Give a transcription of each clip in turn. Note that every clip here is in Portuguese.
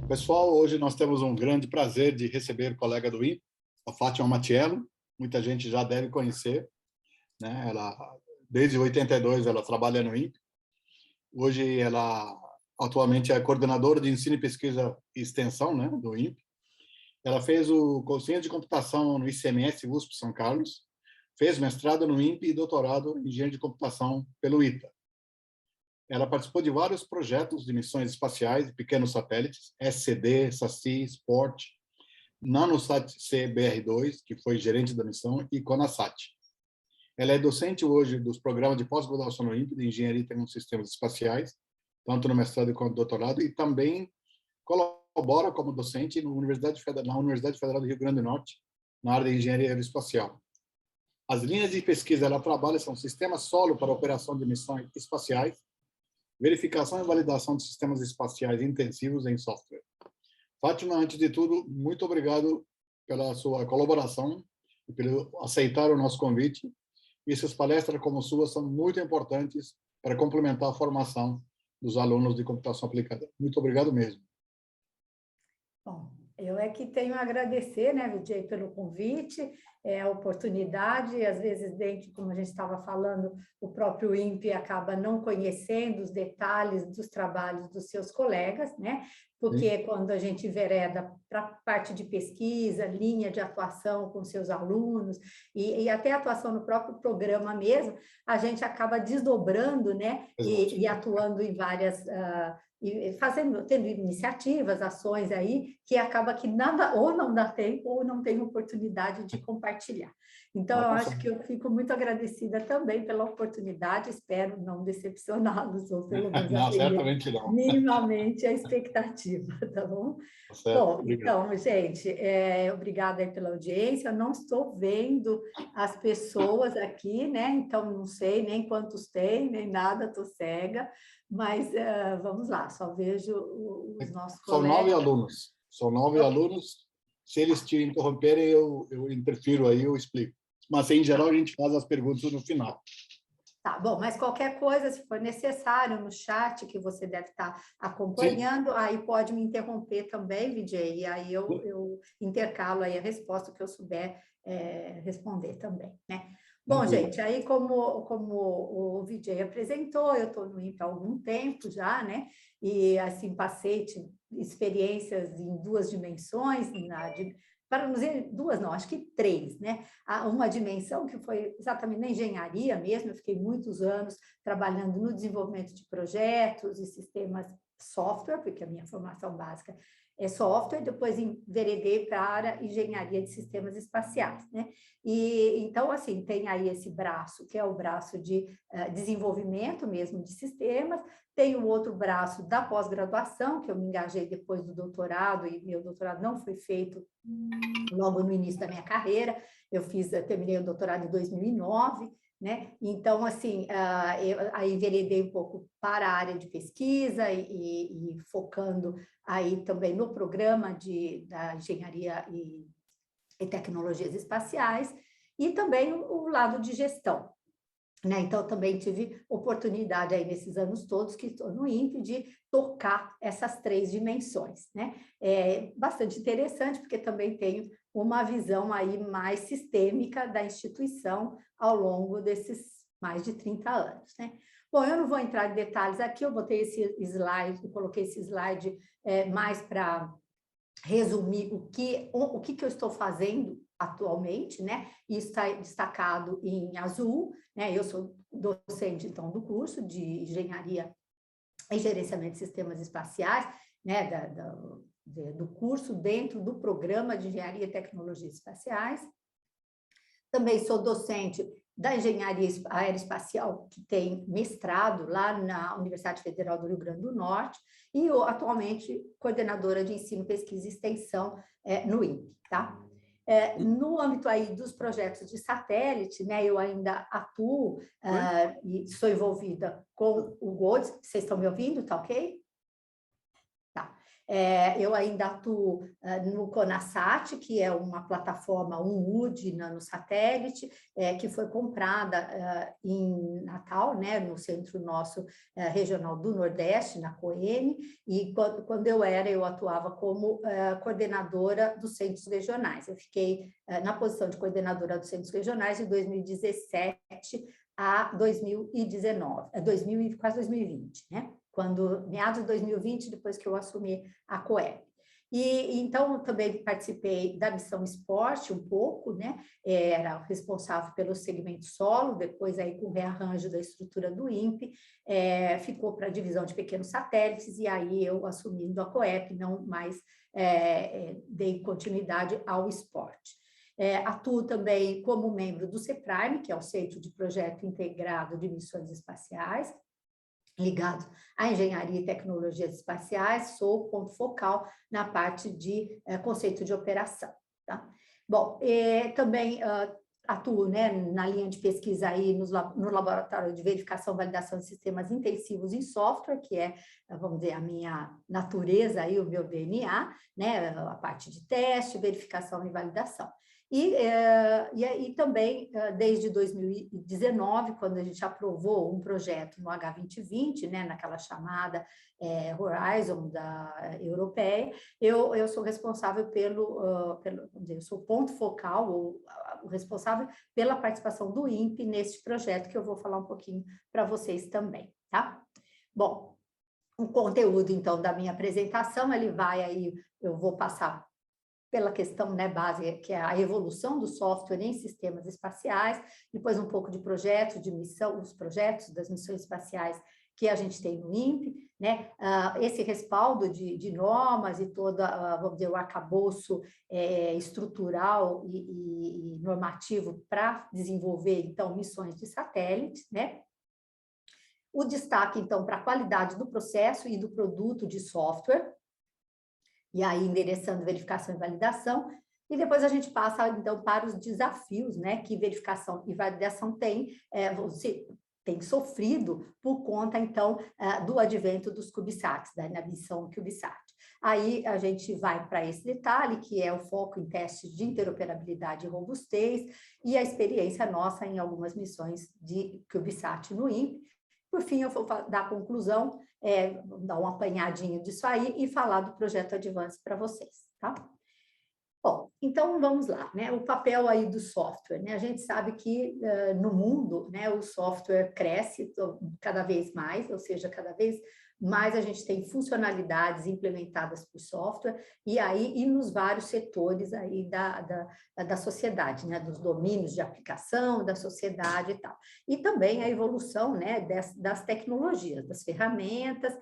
Pessoal, hoje nós temos um grande prazer de receber colega do INPE, a Fátima Mattiello. Muita gente já deve conhecer, né? Desde 82 ela trabalha no INPE. Hoje ela atualmente é coordenadora de ensino, pesquisa e extensão, né, do INPE. Ela fez o cursinho de computação no ICMS USP São Carlos, fez mestrado no INPE e doutorado em engenharia de computação pelo ITA. Ela participou de vários projetos de missões espaciais e pequenos satélites, SCD, SACI, SPORT, NanoSat CBR2, que foi gerente da missão, e CONASAT. Ela é docente hoje dos programas de pós-graduação no INPE de Engenharia e Sistemas Espaciais, tanto no mestrado quanto no doutorado, e também colabora como docente na Universidade Federal do Rio Grande do Norte, na área de Engenharia Aeroespacial. As linhas de pesquisa que ela trabalha são sistemas solo para operação de missões espaciais, verificação e validação de sistemas espaciais intensivos em software. Fátima, antes de tudo, muito obrigado pela sua colaboração e pelo aceitar o nosso convite. E essas palestras como suas são muito importantes para complementar a formação dos alunos de computação aplicada. Muito obrigado mesmo. Bom, eu é que tenho a agradecer, né, Vijay, pelo convite, a oportunidade, às vezes dentro, como a gente estava falando, o próprio INPE acaba não conhecendo os detalhes dos trabalhos dos seus colegas, né, porque Sim. Quando a gente envereda para a parte de pesquisa, linha de atuação com seus alunos, e até atuação no próprio programa mesmo, a gente acaba desdobrando, né, e atuando em várias... e tendo iniciativas, ações aí, que acaba que nada, ou não dá tempo, ou não tem oportunidade de compartilhar. Então, eu acho que eu fico muito agradecida também pela oportunidade, espero não decepcioná-los, ou pelo menos não, atender certamente não. minimamente a expectativa, tá bom? Certo, Bom, obrigado. então, gente, obrigada aí pela audiência, eu não estou vendo as pessoas aqui, né? Então, não sei nem quantos tem, nem nada, estou cega, mas vamos lá, só vejo os nossos São 9 colegas. alunos. São 9 alunos. Se eles te interromperem, eu interfiro aí, eu explico. Mas, em geral, a gente faz as perguntas no final. Tá bom, mas qualquer coisa, se for necessário, no chat que você deve estar acompanhando, Sim. aí pode me interromper também, Vijay, e aí eu intercalo aí a resposta que eu souber responder também, né? Bom, gente, aí como o Vijay apresentou, eu estou no INPE há algum tempo já, né? E assim, passei experiências em duas dimensões, para não dizer duas, não, acho que três, né? Uma dimensão que foi exatamente na engenharia mesmo, eu fiquei muitos anos trabalhando no desenvolvimento de projetos e sistemas software, porque a minha formação básica é software, depois enveredei para a engenharia de sistemas espaciais, né? E então, assim, tem aí esse braço, que é o braço de desenvolvimento mesmo de sistemas, tem o outro braço da pós-graduação, que eu me engajei depois do doutorado, e meu doutorado não foi feito logo no início da minha carreira, eu terminei o doutorado em 2009, né? Então, assim, aí enveredei um pouco para a área de pesquisa e focando aí também no programa da engenharia e tecnologias espaciais, e também o lado de gestão, né? Então, também tive oportunidade aí nesses anos todos que estou no INPE de tocar essas três dimensões, né? É bastante interessante, porque também tenho uma visão aí mais sistêmica da instituição ao longo desses mais de 30 anos, né? Bom, eu não vou entrar em detalhes aqui, eu botei esse slide, eu coloquei esse slide mais para resumir o que eu estou fazendo atualmente, né? E está destacado em azul, né? Eu sou docente, então, do curso de Engenharia e Gerenciamento de Sistemas Espaciais, né? Do curso dentro do programa de Engenharia e Tecnologias Espaciais. Também sou docente da Engenharia Aeroespacial, que tem mestrado lá na Universidade Federal do Rio Grande do Norte, e atualmente coordenadora de ensino, pesquisa e extensão no INPE, tá? No âmbito aí dos projetos de satélite, né, eu ainda atuo e sou envolvida com o GODES. Vocês estão me ouvindo, tá ok? Tá. Eu ainda atuo no CONASAT, que é uma plataforma, um UD nanosatélite, que foi comprada em Natal, né, no centro nosso regional do Nordeste, na COEN, e quando eu atuava como coordenadora dos centros regionais. Eu fiquei na posição de coordenadora dos centros regionais de 2017 a 2019, quase 2020, né? Quando, meados de 2020, depois que eu assumi a COEP. E então também participei da missão esporte um pouco, né? Era responsável pelo segmento solo, depois aí com o rearranjo da estrutura do INPE, ficou para a divisão de pequenos satélites, e aí eu assumindo a COEP, não mais dei continuidade ao esporte. Atuo também como membro do CEPRIME, que é o Centro de Projeto Integrado de Missões Espaciais, ligado à engenharia e tecnologias espaciais, sou ponto focal na parte de conceito de operação. Tá? Bom, também atuo, né, na linha de pesquisa aí no laboratório de verificação e validação de sistemas intensivos em software, que é, vamos dizer, a minha natureza, aí, o meu DNA, né, a parte de teste, verificação e validação. E também, desde 2019, quando a gente aprovou um projeto no H2020, né, naquela chamada Horizon da europeia, eu sou responsável vamos dizer, eu sou ponto focal, ou o responsável pela participação do INPE neste projeto, que eu vou falar um pouquinho para vocês também, tá? Bom, o conteúdo, então, da minha apresentação, ele vai aí, eu vou passar pela questão, né, base, que é a evolução do software em sistemas espaciais, depois um pouco de projetos, de missão, os projetos das missões espaciais que a gente tem no INPE, né, esse respaldo de normas e toda, vamos dizer, o arcabouço estrutural e normativo para desenvolver, então, missões de satélites, né, o destaque, então, para a qualidade do processo e do produto de software, e aí endereçando verificação e validação, e depois a gente passa, então, para os desafios, né, que verificação e validação você tem sofrido por conta, então, do advento dos CubeSats, da missão CubeSat. Aí a gente vai para esse detalhe, que é o foco em testes de interoperabilidade e robustez, e a experiência nossa em algumas missões de CubeSat no INPE. Por fim, eu vou dar a conclusão, dar um apanhadinho disso aí e falar do projeto Advance para vocês, tá? Bom, então vamos lá, né? O papel aí do software, né? A gente sabe que no mundo, né, o software cresce cada vez mais, ou seja, cada vez mais a gente tem funcionalidades implementadas por software, e nos vários setores aí da sociedade, né, dos domínios de aplicação, da sociedade e tal. E também a evolução, né, das tecnologias, das ferramentas,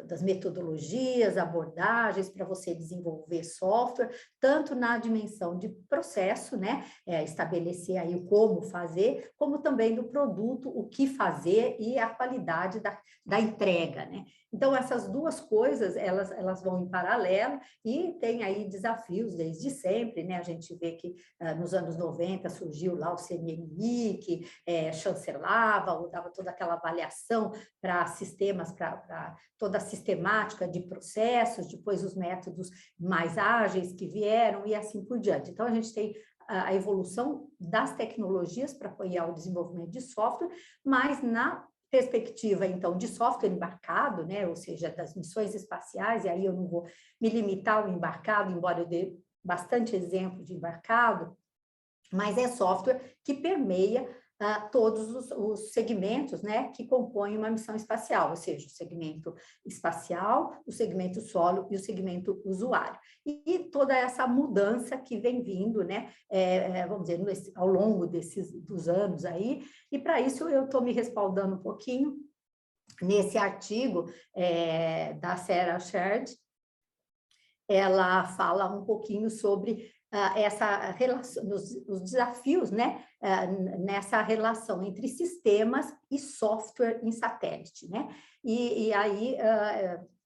das metodologias, abordagens para você desenvolver software, tanto na dimensão de processo, né, estabelecer aí o como fazer, como também do produto, o que fazer e a qualidade da entrega, né? Então, essas duas coisas, elas vão em paralelo e tem aí desafios desde sempre, né? A gente vê que nos anos 90 surgiu lá o CNMI, que chancelava ou dava toda aquela avaliação para sistemas, para toda a sistemática de processos, depois os métodos mais ágeis que vieram e assim por diante. Então, a gente tem a evolução das tecnologias para apoiar o desenvolvimento de software, mas na perspectiva, então, de software embarcado, né, ou seja, das missões espaciais, e aí eu não vou me limitar ao embarcado, embora eu dê bastante exemplo de embarcado, mas é software que permeia todos os segmentos, né, que compõem uma missão espacial, ou seja, o segmento espacial, o segmento solo e o segmento usuário. E toda essa mudança que vem vindo, né, vamos dizer, ao longo dos anos aí, e para isso eu estou me respaldando um pouquinho nesse artigo da Sarah Sherd. Ela fala um pouquinho sobre essa relação, os desafios, né, nessa relação entre sistemas e software em satélite, né? E aí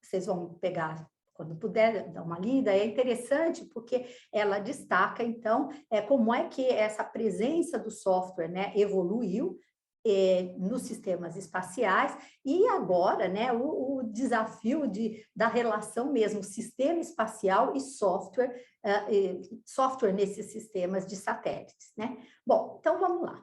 vocês vão pegar, quando puder, dar uma lida, é interessante porque ela destaca, então, como é que essa presença do software, né, evoluiu nos sistemas espaciais, e agora, né, o desafio da relação mesmo sistema espacial e software, software nesses sistemas de satélites, né? Bom, então vamos lá.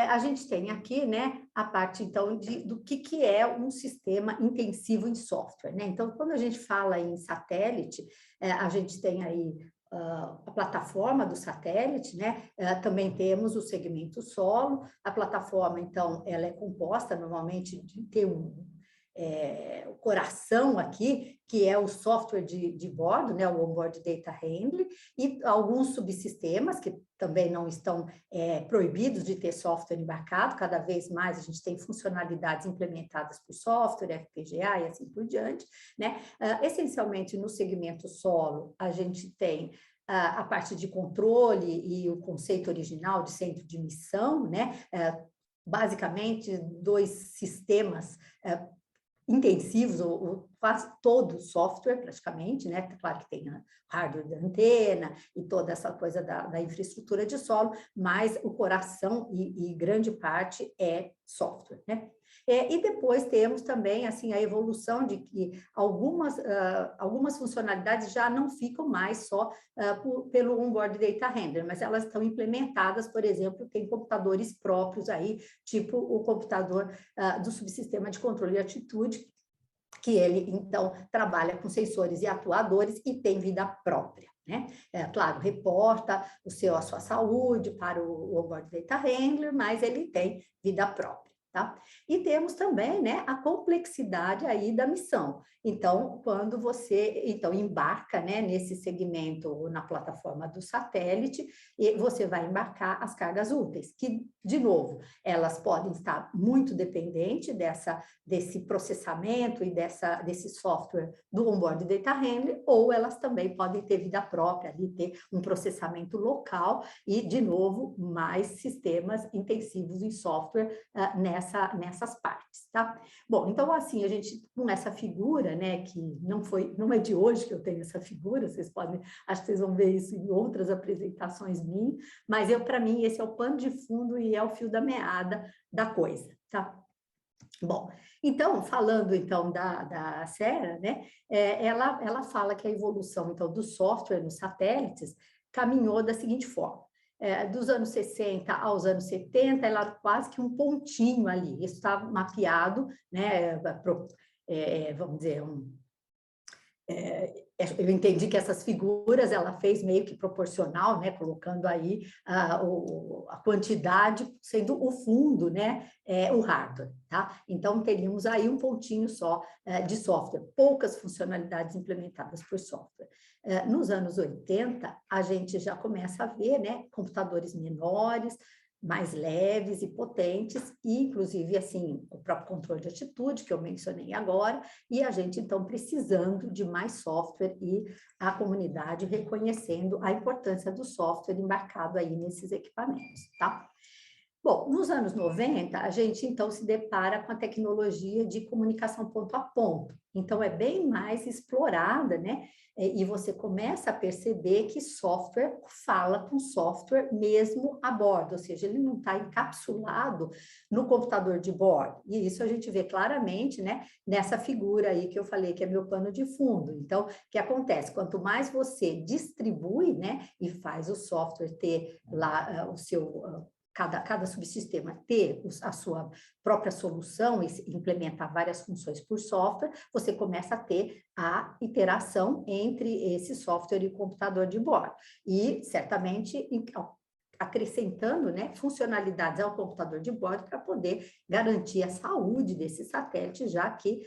A gente tem aqui, né, a parte, então, do que é um sistema intensivo em software, né? Então, quando a gente fala em satélite, a gente tem aí a plataforma do satélite, né? Também temos o segmento solo. A plataforma, então, ela é composta normalmente de ter o coração aqui, que é o software de bordo, né, o Onboard Data Handling, e alguns subsistemas que também não estão proibidos de ter software embarcado. Cada vez mais a gente tem funcionalidades implementadas por software, FPGA e assim por diante, né? Essencialmente, no segmento solo, a gente tem a parte de controle e o conceito original de centro de missão, né? Basicamente, 2 sistemas intensivos, ou quase todo software, praticamente, né? Claro que tem hardware da antena e toda essa coisa da infraestrutura de solo, mas o coração e grande parte é software, né? E depois temos também, assim, a evolução de que algumas funcionalidades já não ficam mais só pelo Onboard Data Handler, mas elas estão implementadas, por exemplo, tem computadores próprios aí, tipo o computador do subsistema de controle de atitude, que ele, então, trabalha com sensores e atuadores e tem vida própria, né? Claro, reporta a sua saúde para o Onboard Data Handler, mas ele tem vida própria. Tá? E temos também, né, a complexidade aí da missão. Então, quando você embarca, né, nesse segmento na plataforma do satélite, e você vai embarcar as cargas úteis, que, de novo, elas podem estar muito dependentes desse processamento e desse software do Onboard Data Handler, ou elas também podem ter vida própria, ali, ter um processamento local e, de novo, mais sistemas intensivos em software nessas partes, tá? Bom, então, assim, a gente, com essa figura, né, que não é de hoje que eu tenho essa figura, acho que vocês vão ver isso em outras apresentações minhas, mas para mim, esse é o pano de fundo e é o fio da meada da coisa, tá? Bom, então, falando, então, da Sarah, né, ela fala que a evolução, então, do software nos satélites caminhou da seguinte forma: dos anos 60 aos anos 70, ela era quase que um pontinho ali, isso está mapeado, né, vamos dizer, eu entendi que essas figuras ela fez meio que proporcional, né, colocando aí a quantidade sendo o fundo, né, o hardware, tá? Então, teríamos aí um pontinho só de software, poucas funcionalidades implementadas por software. Nos anos 80, a gente já começa a ver, né, computadores menores, mais leves e potentes, e inclusive, assim, o próprio controle de atitude, que eu mencionei agora, e a gente, então, precisando de mais software e a comunidade reconhecendo a importância do software embarcado aí nesses equipamentos, tá? Bom, nos anos 90, a gente, então, se depara com a tecnologia de comunicação ponto a ponto. Então, é bem mais explorada, né? E você começa a perceber que software fala com software mesmo a bordo, ou seja, ele não está encapsulado no computador de bordo. E isso a gente vê claramente, né, nessa figura aí que eu falei, que é meu pano de fundo. Então, o que acontece? Quanto mais você distribui, né, e faz o software ter lá o seu... Cada subsistema ter a sua própria solução e implementar várias funções por software, você começa a ter a interação entre esse software e o computador de bordo. E, certamente, acrescentando, né, funcionalidades ao computador de bordo para poder garantir a saúde desse satélite, já que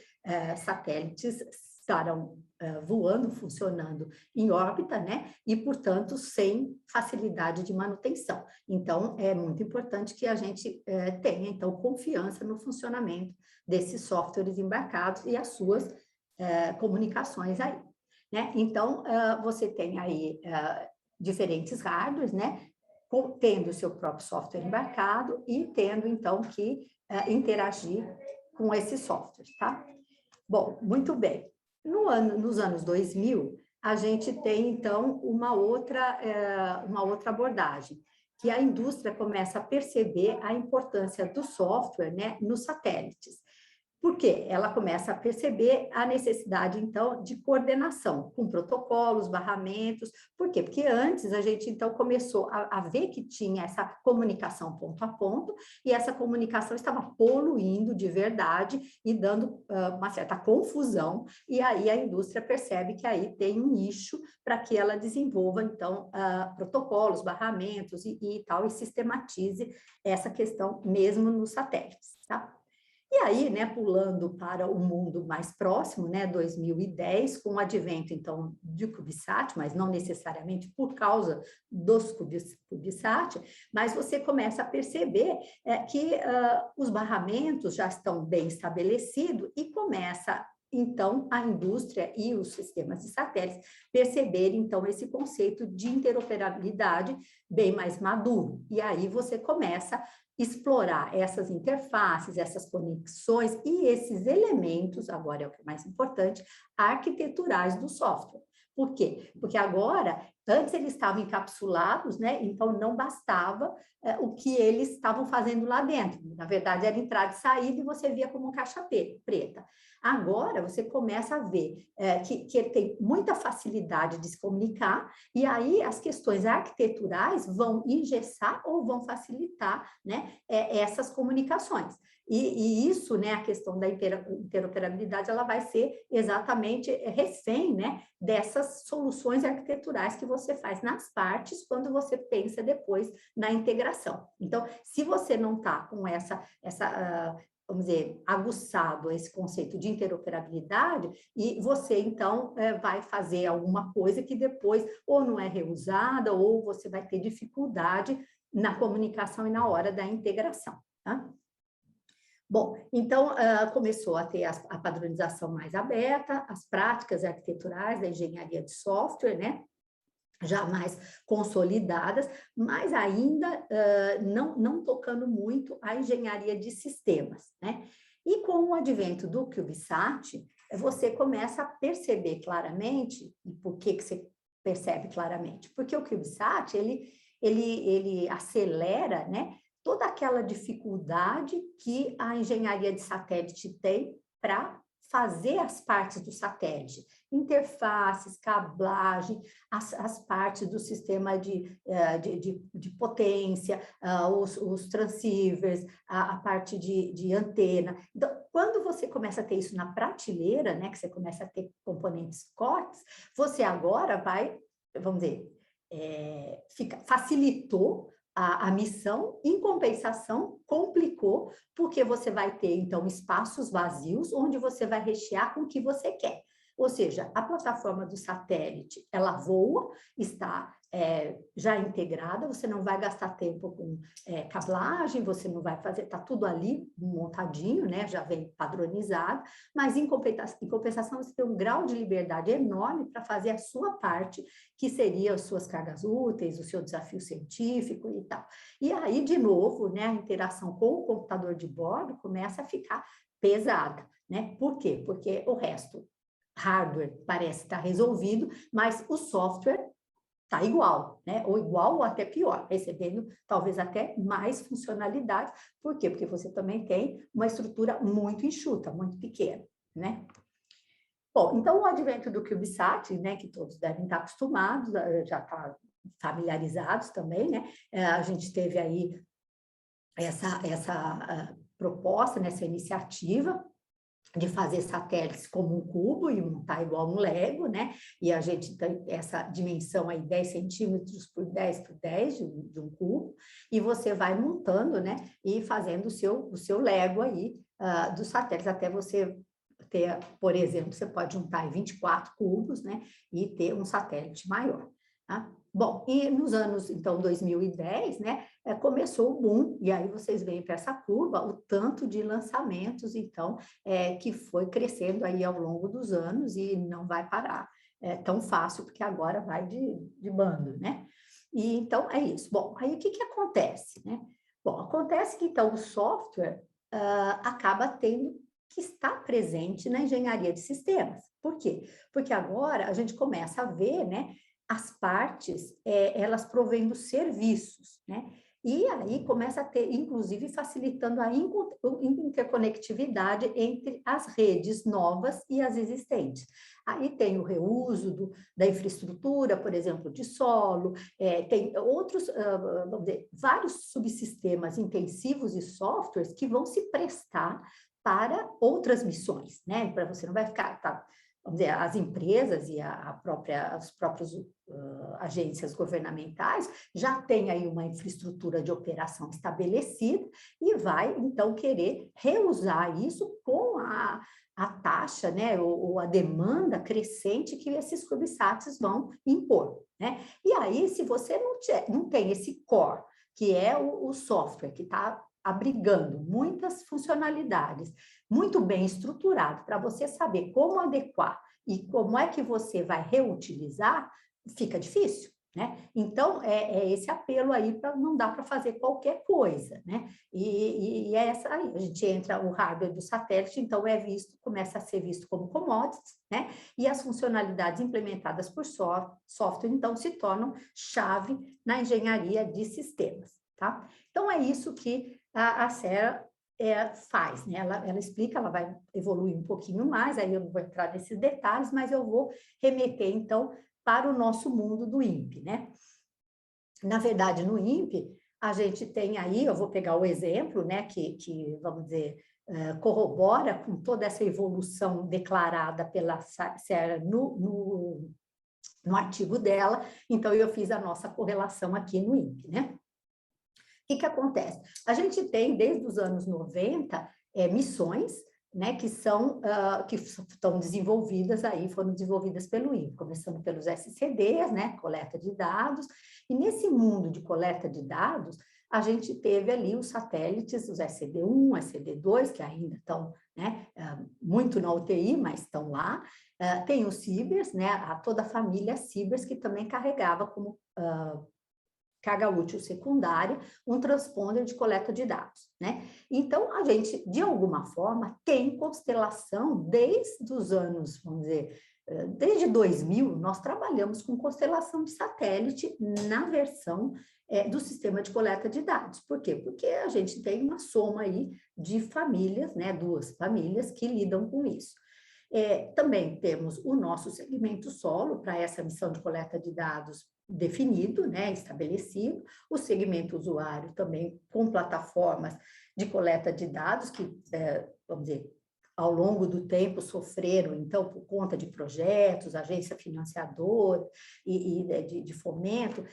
satélites estarão voando, funcionando em órbita, né? E, portanto, sem facilidade de manutenção. Então, é muito importante que a gente tenha, então, confiança no funcionamento desses softwares embarcados e as suas comunicações aí, né? Então, você tem aí diferentes hardwares, né? Tendo o seu próprio software embarcado e tendo, então, que interagir com esses softwares, tá? Bom, muito bem. Nos anos 2000, a gente tem, então, uma outra abordagem, que a indústria começa a perceber a importância do software, né, nos satélites. Por quê? Ela começa a perceber a necessidade, então, de coordenação com protocolos, barramentos. Por quê? Porque antes a gente, então, começou a ver que tinha essa comunicação ponto a ponto, e essa comunicação estava poluindo de verdade e dando uma certa confusão, e aí a indústria percebe que aí tem um nicho para que ela desenvolva, então, protocolos, barramentos e tal, e sistematize essa questão mesmo nos satélites, tá? E aí, né, pulando para o mundo mais próximo, né, 2010, com o advento, então, de CubeSat, mas não necessariamente por causa dos CubeSat, mas você começa a perceber que os barramentos já estão bem estabelecidos e começa, então, a indústria e os sistemas de satélites perceberem, então, esse conceito de interoperabilidade bem mais maduro. E aí você começa explorar essas interfaces, essas conexões e esses elementos, agora é o que é mais importante, arquiteturais do software. Por quê? Porque agora, antes eles estavam encapsulados, né? Então não bastava o que eles estavam fazendo lá dentro. Na verdade, era entrada e saída e você via como caixa preta. Agora, você começa a ver que ele tem muita facilidade de se comunicar, e aí as questões arquiteturais vão engessar ou vão facilitar, né, essas comunicações. E isso, né, a questão da interoperabilidade, ela vai ser exatamente refém, né, dessas soluções arquiteturais que você faz nas partes quando você pensa depois na integração. Então, se você não está com vamos dizer, aguçado esse conceito de interoperabilidade, e você, então, vai fazer alguma coisa que depois ou não é reusada, ou você vai ter dificuldade na comunicação e na hora da integração, tá? Bom, então, começou a ter a padronização mais aberta, as práticas arquiteturais da engenharia de software, né? Já mais consolidadas, mas ainda não tocando muito a engenharia de sistemas, né? E com o advento do CubeSat, você começa a perceber claramente, e por que você percebe claramente? Porque o CubeSat, ele acelera, né, toda aquela dificuldade que a engenharia de satélite tem para fazer as partes do satélite, interfaces, cablagem, as partes do sistema de potência, os transceivers, a parte de antena. Então, quando você começa a ter isso na prateleira, né, que você começa a ter componentes COTS, você agora vai, vamos dizer, facilitou a missão, em compensação, complicou, porque você vai ter, então, espaços vazios, onde você vai rechear com o que você quer. Ou seja, a plataforma do satélite, ela voa, está já integrada, você não vai gastar tempo com cablagem, você não vai fazer, está tudo ali montadinho, né? Já vem padronizado, mas em compensação você tem um grau de liberdade enorme para fazer a sua parte, que seria as suas cargas úteis, o seu desafio científico e tal. E aí, de novo, né, a interação com o computador de bordo começa a ficar pesada, né? Por quê? Porque o resto, hardware, parece estar resolvido, mas o software está igual, né? Ou igual ou até pior, recebendo talvez até mais funcionalidades. Por quê? Porque você também tem uma estrutura muito enxuta, muito pequena, né? Bom, então o advento do CubeSat, né, que todos devem estar acostumados, já está familiarizados também, né? A gente teve aí essa proposta, nessa iniciativa, de fazer satélites como um cubo e montar igual um Lego, né? E a gente tem essa dimensão aí, 10 centímetros por 10 por 10 de um cubo, e você vai montando, né? E fazendo o seu Lego aí dos satélites, até você ter, por exemplo, você pode juntar aí 24 cubos, né? E ter um satélite maior, tá? Bom, e nos anos, então, 2010, né, começou o boom, e aí vocês veem para essa curva o tanto de lançamentos, então, que foi crescendo aí ao longo dos anos e não vai parar tão fácil, porque agora vai de bando, né? E, então, é isso. Bom, aí o que acontece, né? Bom, acontece que, então, o software acaba tendo que estar presente na engenharia de sistemas. Por quê? Porque agora a gente começa a ver, né, as partes, elas provendo serviços, né? E aí começa a ter, inclusive, facilitando a interconectividade entre as redes novas e as existentes. Aí tem o reuso da infraestrutura, por exemplo, de solo, tem outros, vamos dizer, vários subsistemas intensivos e softwares que vão se prestar para outras missões, né? Para você não vai ficar, vamos dizer, as empresas e as próprias agências governamentais já têm aí uma infraestrutura de operação estabelecida e vai, então, querer reusar isso com a taxa, né, ou a demanda crescente que esses CubeSats vão impor, né? E aí, se você não tem esse core, que é o software que está abrigando muitas funcionalidades, muito bem estruturado, para você saber como adequar e como é que você vai reutilizar, fica difícil, né? Então, é esse apelo aí para não dar para fazer qualquer coisa, né? E é essa aí, a gente entra o hardware do satélite, então começa a ser visto como commodities, né? E as funcionalidades implementadas por software, então, se tornam chave na engenharia de sistemas, tá? Então, é isso que a Sera faz, né? Ela explica, ela vai evoluir um pouquinho mais, aí eu não vou entrar nesses detalhes, mas eu vou remeter, então, para o nosso mundo do INPE, né? Na verdade, no INPE, a gente tem aí, eu vou pegar o exemplo, né, que vamos dizer, corrobora com toda essa evolução declarada pela Sera no artigo dela, então eu fiz a nossa correlação aqui no INPE, né? O que acontece? A gente tem, desde os anos 90, missões, né, que estão desenvolvidas aí, foram desenvolvidas pelo INPE, começando pelos SCDs, né, coleta de dados, e nesse mundo de coleta de dados, a gente teve ali os satélites, os SCD-1, SCD-2, que ainda estão, né, muito na UTI, mas estão lá, tem os Cibers, né, toda a família Cibers, que também carregava como carga útil secundária, um transponder de coleta de dados, né? Então, a gente, de alguma forma, tem constelação desde os anos, vamos dizer, desde 2000, nós trabalhamos com constelação de satélite na versão do sistema de coleta de dados. Por quê? Porque a gente tem uma soma aí de famílias, né? 2 famílias que lidam com isso. Também temos o nosso segmento solo para essa missão de coleta de dados definido, né, estabelecido, o segmento usuário também com plataformas de coleta de dados que, vamos dizer, ao longo do tempo sofreram, então, por conta de projetos, agência financiadora e de fomento,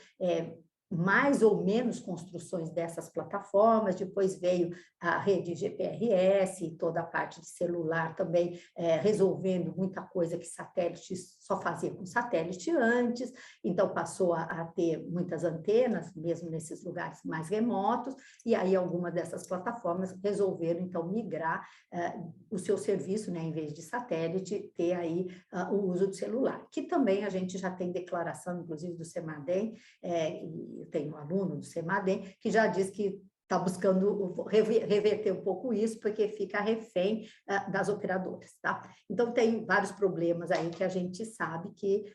mais ou menos construções dessas plataformas, depois veio a rede GPRS, e toda a parte de celular também resolvendo muita coisa que satélite só fazia com satélite antes, então passou a ter muitas antenas, mesmo nesses lugares mais remotos, e aí algumas dessas plataformas resolveram, então, migrar o seu serviço, né, em vez de satélite, ter aí o uso do celular, que também a gente já tem declaração, inclusive, do CEMADEM, eu tenho um aluno do CEMADEM que já diz que está buscando reverter um pouco isso, porque fica refém das operadoras, tá? Então, tem vários problemas aí que a gente sabe que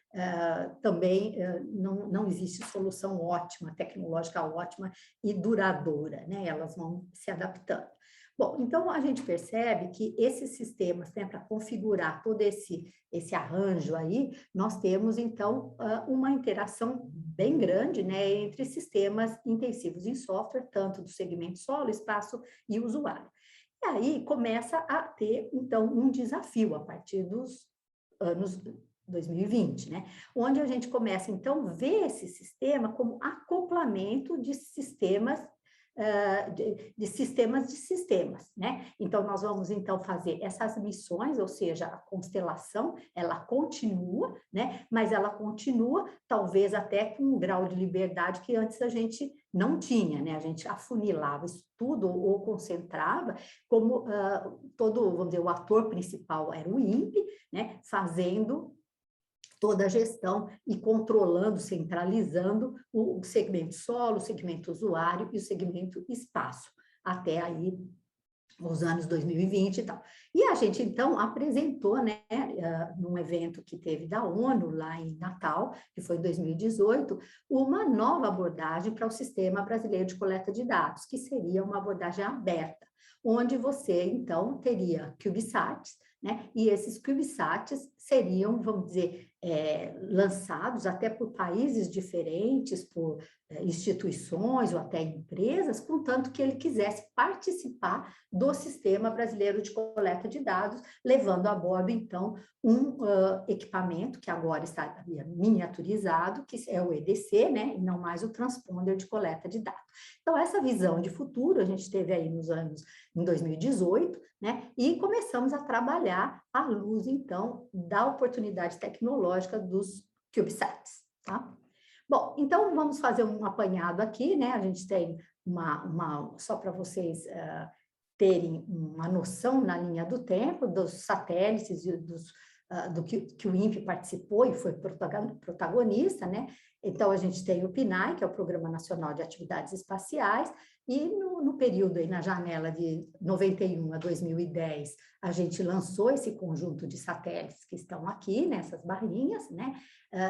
também não existe solução ótima, tecnológica ótima e duradoura, né? Elas vão se adaptando. Bom, então a gente percebe que esses sistemas, né, para configurar todo esse arranjo aí, nós temos, então, uma interação bem grande, né, entre sistemas intensivos em software, tanto do segmento solo, espaço e usuário. E aí começa a ter, então, um desafio a partir dos anos 2020, né? Onde a gente começa, então, a ver esse sistema como acoplamento de sistemas de sistemas, né? Então, nós vamos, então, fazer essas missões, ou seja, a constelação, ela continua, né? Mas ela continua, talvez, até com um grau de liberdade que antes a gente não tinha, né? A gente afunilava isso tudo ou concentrava, como vamos dizer, o ator principal era o INPE, né? Fazendo toda a gestão e controlando, centralizando o segmento solo, o segmento usuário e o segmento espaço, até aí os anos 2020 e tal. E a gente, então, apresentou, né, num evento que teve da ONU, lá em Natal, que foi em 2018, uma nova abordagem para o Sistema Brasileiro de Coleta de Dados, que seria uma abordagem aberta, onde você, então, teria CubeSats, né, e esses CubeSats seriam, vamos dizer, lançados até por países diferentes, por instituições ou até empresas, contanto que ele quisesse participar do Sistema Brasileiro de Coleta de Dados, levando a bordo, então, um equipamento que agora está miniaturizado, que é o EDC, né, e não mais o transponder de coleta de dados. Então, essa visão de futuro a gente teve aí em 2018, né, e começamos a trabalhar à luz, então, da oportunidade tecnológica dos CubeSats, tá? Bom, então vamos fazer um apanhado aqui, né? A gente tem só para vocês terem uma noção na linha do tempo dos satélites e do que o INPE participou e foi protagonista, né? Então, a gente tem o PNAE, que é o Programa Nacional de Atividades Espaciais, e no período aí, na janela de 91 a 2010, a gente lançou esse conjunto de satélites que estão aqui, nessas barrinhas, né?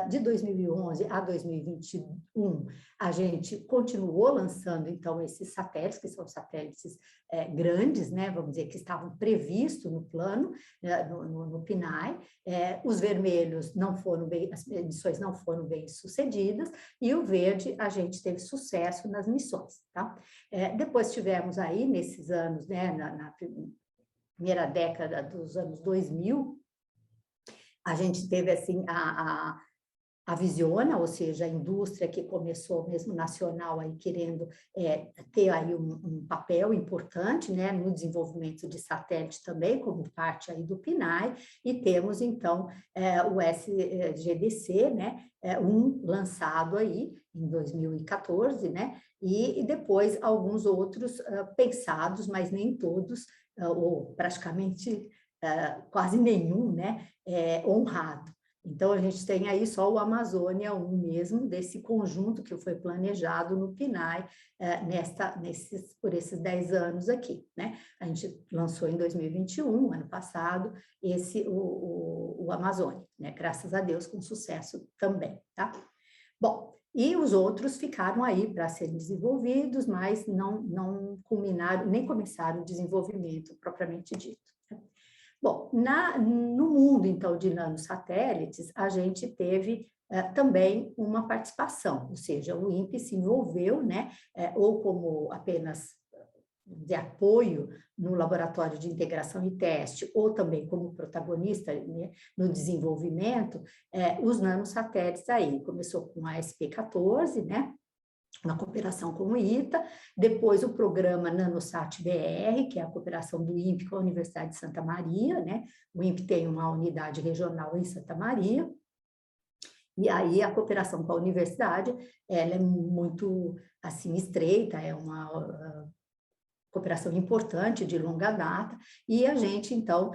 De 2011 a 2021, a gente continuou lançando, então, esses satélites, que são satélites grandes, né? Vamos dizer, que estavam previstos no plano, no PNAE. Os vermelhos as missões não foram bem sucedidas, e o verde, a gente teve sucesso nas missões, tá? Depois tivemos aí, nesses anos, né, na primeira década dos anos 2000, a gente teve, assim, a Visiona, ou seja, a indústria que começou mesmo nacional aí querendo ter aí um papel importante, né, no desenvolvimento de satélite também, como parte aí do PNAE, e temos então o SGDC, né, lançado aí em 2014, né, e depois alguns outros pensados, mas nem todos, ou praticamente quase nenhum, né, honrado. Então, a gente tem aí só o Amazônia 1 mesmo, desse conjunto que foi planejado no PNAE por esses 10 anos aqui, né? A gente lançou em 2021, ano passado, o Amazônia, né? Graças a Deus, com sucesso também, tá? Bom, e os outros ficaram aí para serem desenvolvidos, mas não culminaram, nem começaram o desenvolvimento propriamente dito. Bom, no mundo, então, de nanosatélites, a gente teve também uma participação, ou seja, o INPE se envolveu, né, ou como apenas de apoio no laboratório de integração e teste, ou também como protagonista, né, no desenvolvimento, os nanosatélites aí. Começou com a SP-14, né, na cooperação com o ITA, depois o programa NanoSat-BR, que é a cooperação do INPE com a Universidade de Santa Maria, né? O INPE tem uma unidade regional em Santa Maria, e aí a cooperação com a universidade, ela é muito, assim, estreita, é uma cooperação importante, de longa data, e a gente, então,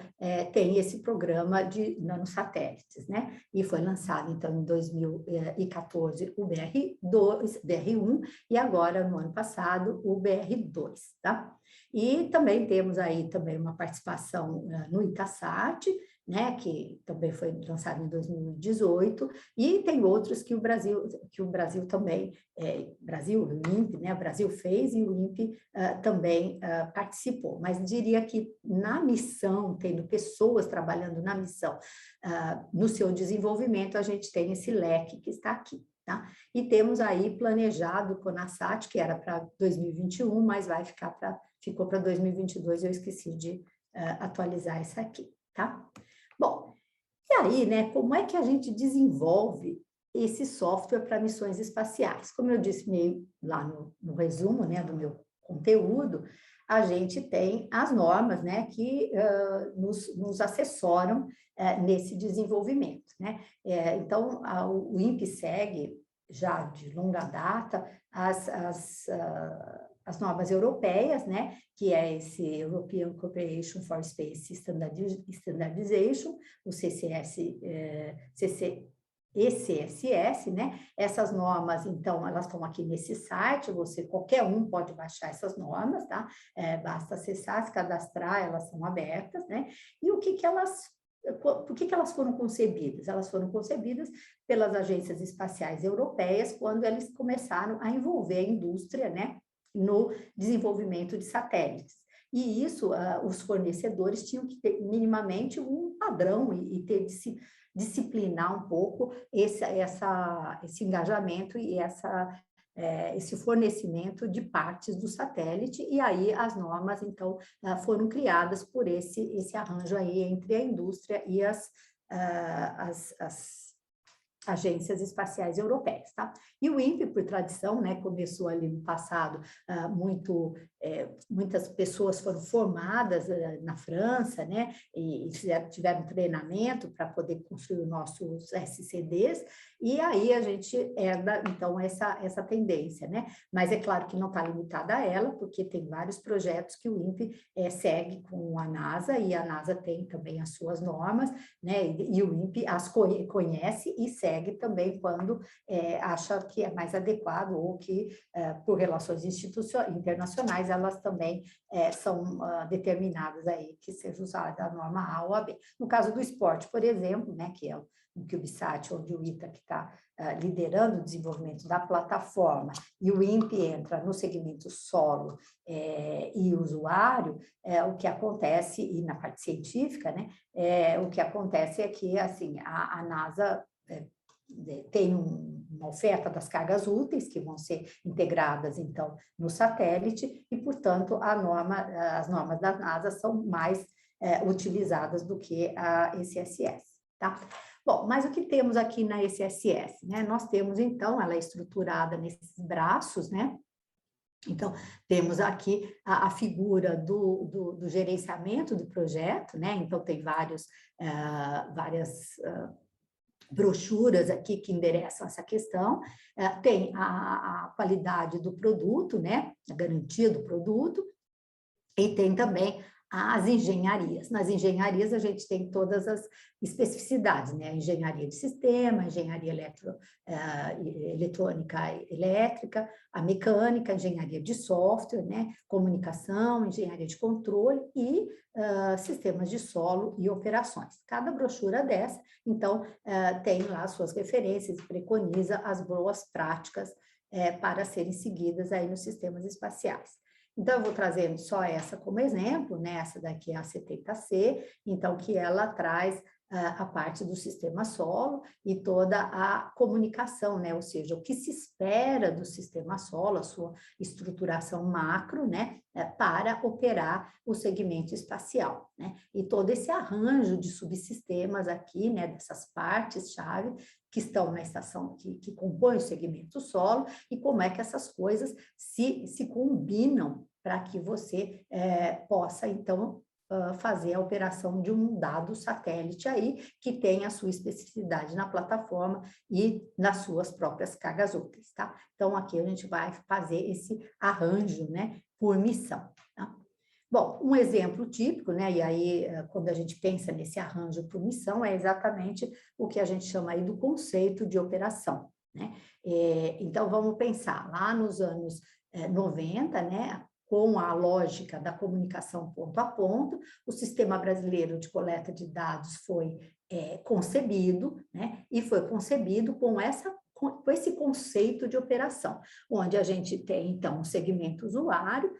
tem esse programa de nanosatélites, né? E foi lançado, então, em 2014, o BR1, e agora, no ano passado, o BR2, tá? E também temos aí também uma participação no Itasat, né, que também foi lançado em 2018, e tem outros que o Brasil também, o INPE, né, o Brasil fez e o INPE também participou, mas diria que na missão, tendo pessoas trabalhando na missão, no seu desenvolvimento, a gente tem esse leque que está aqui, tá? E temos aí planejado o CONASAT, que era para 2021, mas ficou para 2022, eu esqueci de atualizar isso aqui, tá? Bom, e aí, né, como é que a gente desenvolve esse software para missões espaciais? Como eu disse meio lá no resumo, né, do meu conteúdo, a gente tem as normas, né, que nos assessoram nesse desenvolvimento, né? Então, o INPE segue já de longa data as normas europeias, né, que é esse European Cooperation for Space Standardization, o CCS, ECSS, né? Essas normas, então, elas estão aqui nesse site, qualquer um pode baixar essas normas, tá? Basta acessar, se cadastrar, elas são abertas, né? E por que elas foram concebidas? Elas foram concebidas pelas agências espaciais europeias quando eles começaram a envolver a indústria, né, no desenvolvimento de satélites. E isso, os fornecedores tinham que ter minimamente um padrão e ter de se disciplinar um pouco esse engajamento e esse fornecimento de partes do satélite, e aí as normas, então, foram criadas por esse arranjo aí entre a indústria e as agências espaciais europeias, tá? E o INPE, por tradição, né, começou ali no passado, muitas pessoas foram formadas na França, né, e tiveram treinamento para poder construir os nossos SCDs, e aí a gente herda, então, essa tendência, né? Mas é claro que não está limitada a ela, porque tem vários projetos que o INPE segue com a NASA, e a NASA tem também as suas normas, né, e o INPE as conhece e segue também quando acha que é mais adequado ou que, por relações internacionais, elas também são determinadas aí que seja usada a norma A ou a B. No caso do esporte, por exemplo, né, que é o CubeSat, onde o ITA que está liderando o desenvolvimento da plataforma, e o INPE entra no segmento solo e usuário, o que acontece, e na parte científica, né, o que acontece é que assim, a NASA tem uma oferta das cargas úteis que vão ser integradas, então, no satélite, e, portanto, as normas da NASA são mais utilizadas do que a ECSS, tá? Bom, mas o que temos aqui na ECSS, né? Nós temos, então, ela é estruturada nesses braços, né? Então, temos aqui a figura do gerenciamento do projeto, né? Então, tem várias brochuras aqui que endereçam essa questão, tem a qualidade do produto, né? A garantia do produto, e tem também as engenharias. Nas engenharias, a gente tem todas as especificidades, né? A engenharia de sistema, a engenharia eletrônica elétrica, a mecânica, a engenharia de software, né? Comunicação, engenharia de controle e sistemas de solo e operações. Cada brochura dessa, então, tem lá suas referências e preconiza as boas práticas para serem seguidas aí nos sistemas espaciais. Então, eu vou trazendo só essa como exemplo, né? Essa daqui é a 70C, então, que ela traz a parte do sistema solo e toda a comunicação, né? Ou seja, o que se espera do sistema solo, a sua estruturação macro, né? Para operar o segmento espacial, né? E todo esse arranjo de subsistemas aqui, né? Dessas partes-chave que estão na estação, que compõem o segmento solo, e como é que essas coisas se combinam para que você possa, então, fazer a operação de um dado satélite aí, que tem a sua especificidade na plataforma e nas suas próprias cargas úteis, tá? Então, aqui a gente vai fazer esse arranjo, né, por missão, tá? Bom, um exemplo típico, né, e aí quando a gente pensa nesse arranjo por missão, é exatamente o que a gente chama aí do conceito de operação, né? Então, vamos pensar, lá nos anos 90, né, com a lógica da comunicação ponto a ponto, o Sistema Brasileiro de Coleta de Dados foi concebido, né, e foi concebido com esse conceito de operação, onde a gente tem, então, um segmento usuário,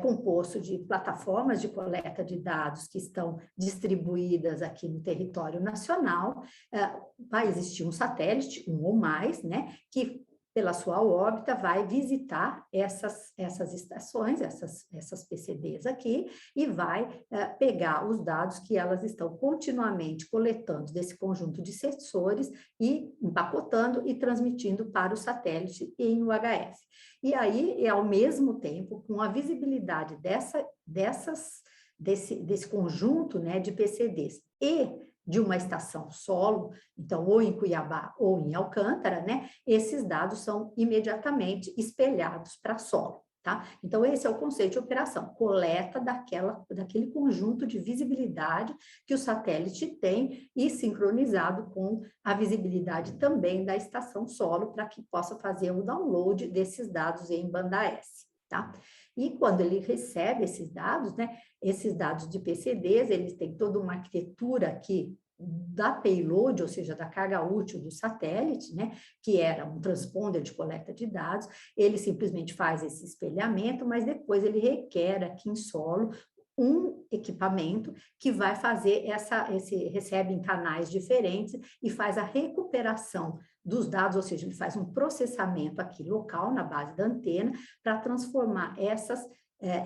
composto de plataformas de coleta de dados que estão distribuídas aqui no território nacional, vai existir um satélite, um ou mais, né, que pela sua órbita vai visitar essas estações, essas PCDs aqui, e vai pegar os dados que elas estão continuamente coletando desse conjunto de sensores e empacotando e transmitindo para o satélite em UHF. E aí, ao mesmo tempo, com a visibilidade desse conjunto, né, de PCDs e de uma estação solo, então, ou em Cuiabá ou em Alcântara, né, esses dados são imediatamente espelhados para solo, Tá? Então, esse é o conceito de operação, coleta daquele conjunto de visibilidade que o satélite tem e sincronizado com a visibilidade também da estação solo para que possa fazer o download desses dados em banda S. Tá? E quando ele recebe esses dados, né, esses dados de PCDs, eles têm toda uma arquitetura aqui da payload, ou seja, da carga útil do satélite, né, que era um transponder de coleta de dados, ele simplesmente faz esse espelhamento, mas depois ele requer aqui em solo um equipamento que vai fazer recebe em canais diferentes e faz a recuperação dos dados, ou seja, ele faz um processamento aqui local na base da antena para transformar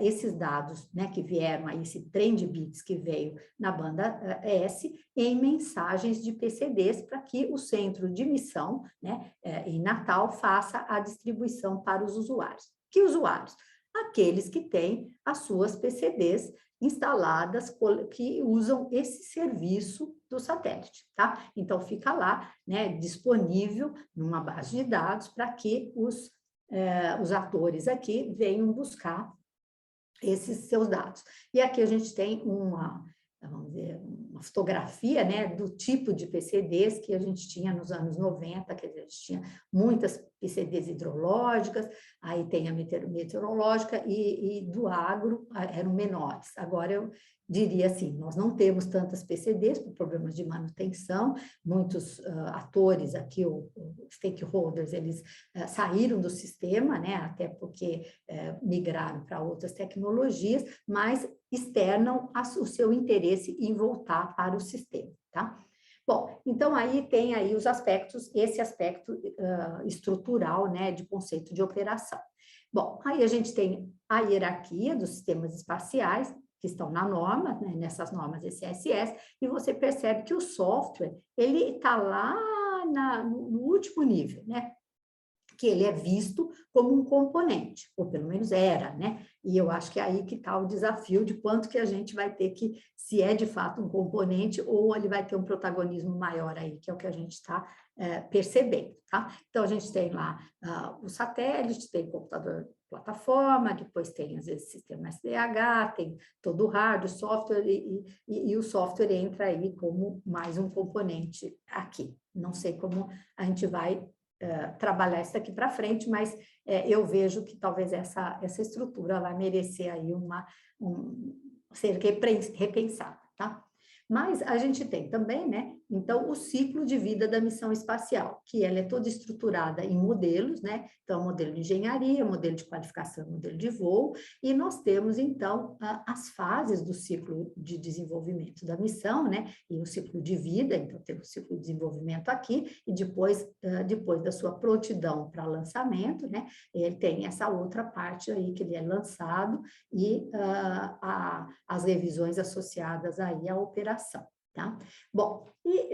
esses dados, né, que vieram aí, esse trem de bits que veio na banda S, em mensagens de PCDs, para que o centro de missão, né, em Natal, faça a distribuição para os usuários. Que usuários? Aqueles que têm as suas PCDs instaladas, que usam esse serviço do satélite, tá? Então, fica lá, né, disponível numa base de dados para que os atores aqui venham buscar esses seus dados. E aqui a gente tem vamos dizer, uma fotografia, né, do tipo de PCDs que a gente tinha nos anos 90, quer dizer, a gente tinha muitas PCDs hidrológicas, aí tem a meteorológica e do agro eram menores. Agora eu diria assim, nós não temos tantas PCDs por problemas de manutenção, muitos atores aqui, os stakeholders, eles saíram do sistema, né, até porque migraram para outras tecnologias, mas externam o seu interesse em voltar para o sistema, tá? Bom, então aí tem aí os aspectos, esse aspecto estrutural, né, de conceito de operação. Bom, aí a gente tem a hierarquia dos sistemas espaciais, que estão na norma, né, nessas normas SSS, e você percebe que o software, ele está lá no último nível, né? Que ele é visto como um componente, ou pelo menos era, né? E eu acho que é aí que está o desafio de quanto que a gente vai ter que, se é de fato um componente, ou ele vai ter um protagonismo maior aí, que é o que a gente está percebendo, tá? Então, a gente tem lá o satélite, tem o computador plataforma, depois tem, às vezes, sistema SDH, tem todo o hardware, o software, e o software entra aí como mais um componente aqui. Não sei como a gente vai trabalhar isso daqui para frente, mas eu vejo que talvez essa estrutura vai merecer aí ser repensada, tá? Mas a gente tem também, né, então, o ciclo de vida da missão espacial, que ela é toda estruturada em modelos, né, então, modelo de engenharia, modelo de qualificação, modelo de voo, e nós temos, então, as fases do ciclo de desenvolvimento da missão, né, e o ciclo de vida, então, temos o ciclo de desenvolvimento aqui, e depois da sua prontidão para lançamento, né, ele tem essa outra parte aí que ele é lançado e as revisões associadas aí à operação. Tá? Bom, e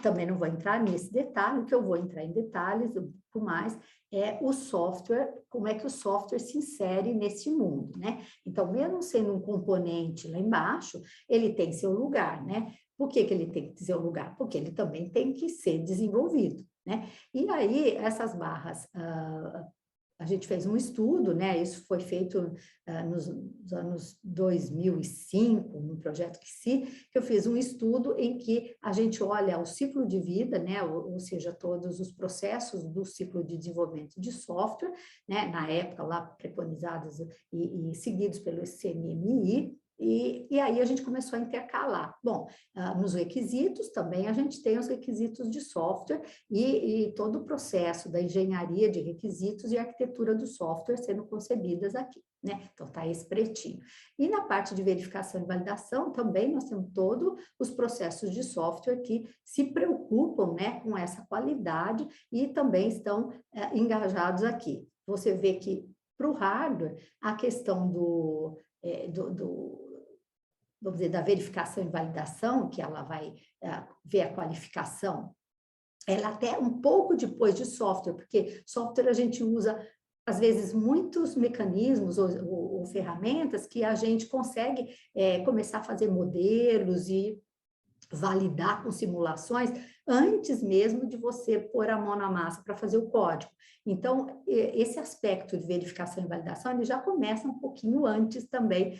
também não vou entrar nesse detalhe, o que eu vou entrar em detalhes um pouco mais é o software, como é que o software se insere nesse mundo, né? Então, mesmo sendo um componente lá embaixo, ele tem seu lugar, né? Por que que ele tem seu lugar? Porque ele também tem que ser desenvolvido, né? E aí, essas barras... a gente fez um estudo, né? Isso foi feito nos anos 2005, no projeto KISI, que eu fiz um estudo em que a gente olha o ciclo de vida, né? Ou seja, todos os processos do ciclo de desenvolvimento de software, né? Na época lá preconizados e seguidos pelo CNMI, e aí a gente começou a intercalar. Bom, nos requisitos também a gente tem os requisitos de software e todo o processo da engenharia de requisitos e arquitetura do software sendo concebidas aqui, né? Então, tá esse pretinho. E na parte de verificação e validação também nós temos todos os processos de software que se preocupam, né, com essa qualidade e também estão engajados aqui. Você vê que para o hardware, a questão vamos dizer, da verificação e validação, que ela vai ver a qualificação, ela até um pouco depois de software, porque software a gente usa, às vezes, muitos mecanismos ou ferramentas que a gente consegue começar a fazer modelos e validar com simulações antes mesmo de você pôr a mão na massa para fazer o código. Então, esse aspecto de verificação e validação, ele já começa um pouquinho antes também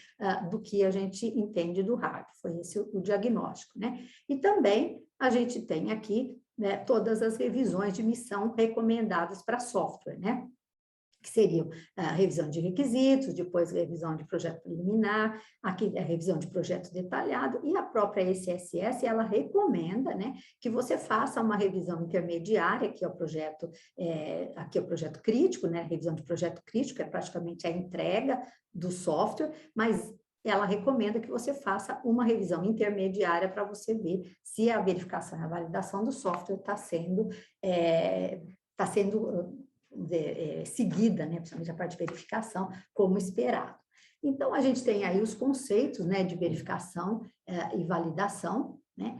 do que a gente entende do hardware. Foi esse o diagnóstico, né? E também a gente tem aqui, né, todas as revisões de missão recomendadas para software, né? Que seriam a revisão de requisitos, depois revisão de projeto preliminar, aqui a revisão de projeto detalhado, e a própria ECSS, ela recomenda, né, que você faça uma revisão intermediária, que é o projeto, aqui é o projeto crítico, né, revisão de projeto crítico, é praticamente a entrega do software, mas ela recomenda que você faça uma revisão intermediária para você ver se a verificação e a validação do software está sendo seguida, né, principalmente a parte de verificação, como esperado. Então, a gente tem aí os conceitos, né, de verificação e validação, né?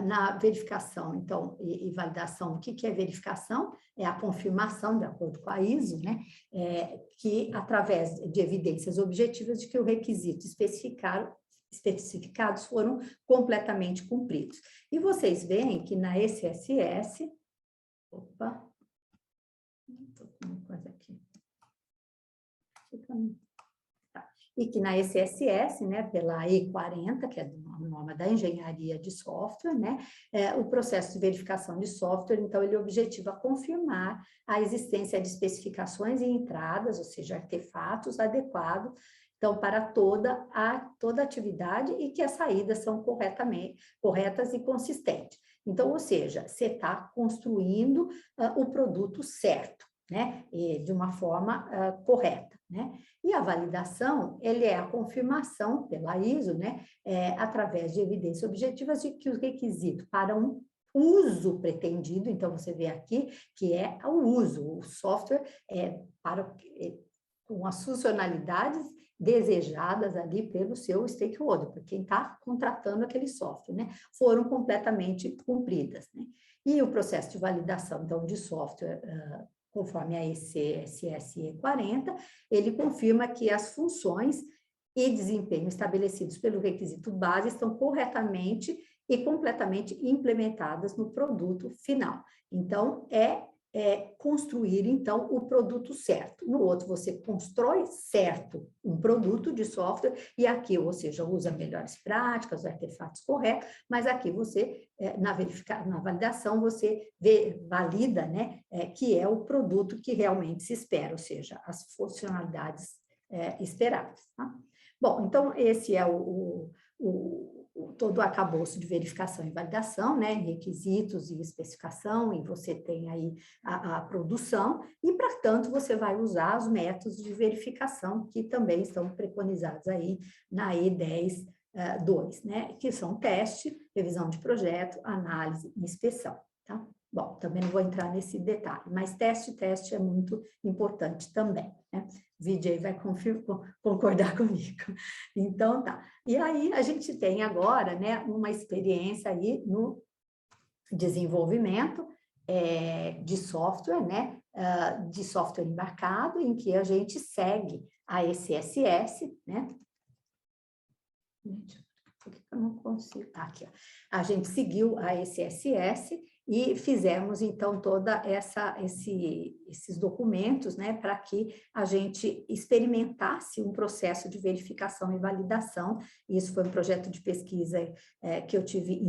Na verificação, então, e validação, o que é verificação? É a confirmação, de acordo com a ISO, né, que através de evidências objetivas de que o requisito especificados foram completamente cumpridos. E vocês veem que na ECSS, e que na ECSS, né, pela E40, que é a norma da engenharia de software, né, o processo de verificação de software, então, ele objetiva confirmar a existência de especificações e entradas, ou seja, artefatos adequados, então, para toda atividade e que as saídas são corretas e consistentes. Então, ou seja, você está construindo o produto certo, né, de uma forma correta, né? E a validação, ele é a confirmação pela ISO, né, através de evidências objetivas de que o requisito para um uso pretendido, então você vê aqui que é o uso, o software com as funcionalidades desejadas ali pelo seu stakeholder, por quem está contratando aquele software, né, foram completamente cumpridas, né? E o processo de validação, então, de software, conforme a ECSS 40, ele confirma que as funções e desempenho estabelecidos pelo requisito base estão corretamente e completamente implementadas no produto final. Então, construir, então, o produto certo. No outro, você constrói certo um produto de software, e aqui, ou seja, usa melhores práticas, os artefatos corretos, mas aqui você, na validação, você valida, né, que é o produto que realmente se espera, ou seja, as funcionalidades esperadas. Tá? Bom, então, esse é todo o arcabouço de verificação e validação, né, requisitos e especificação, e você tem aí a produção, e, portanto, você vai usar os métodos de verificação que também estão preconizados aí na E10.2, né, que são teste, revisão de projeto, análise e inspeção, tá? Bom, também não vou entrar nesse detalhe, mas teste é muito importante também, né? O VJ vai concordar comigo. Então, tá. E aí, a gente tem agora, né, uma experiência aí no desenvolvimento de software, né, de software embarcado, em que a gente segue a ECSS, né? Por que eu não consigo? Aqui, ó. A gente seguiu a ECSS e fizemos, então, esses documentos, né, para que a gente experimentasse um processo de verificação e validação. Isso foi um projeto de pesquisa que eu tive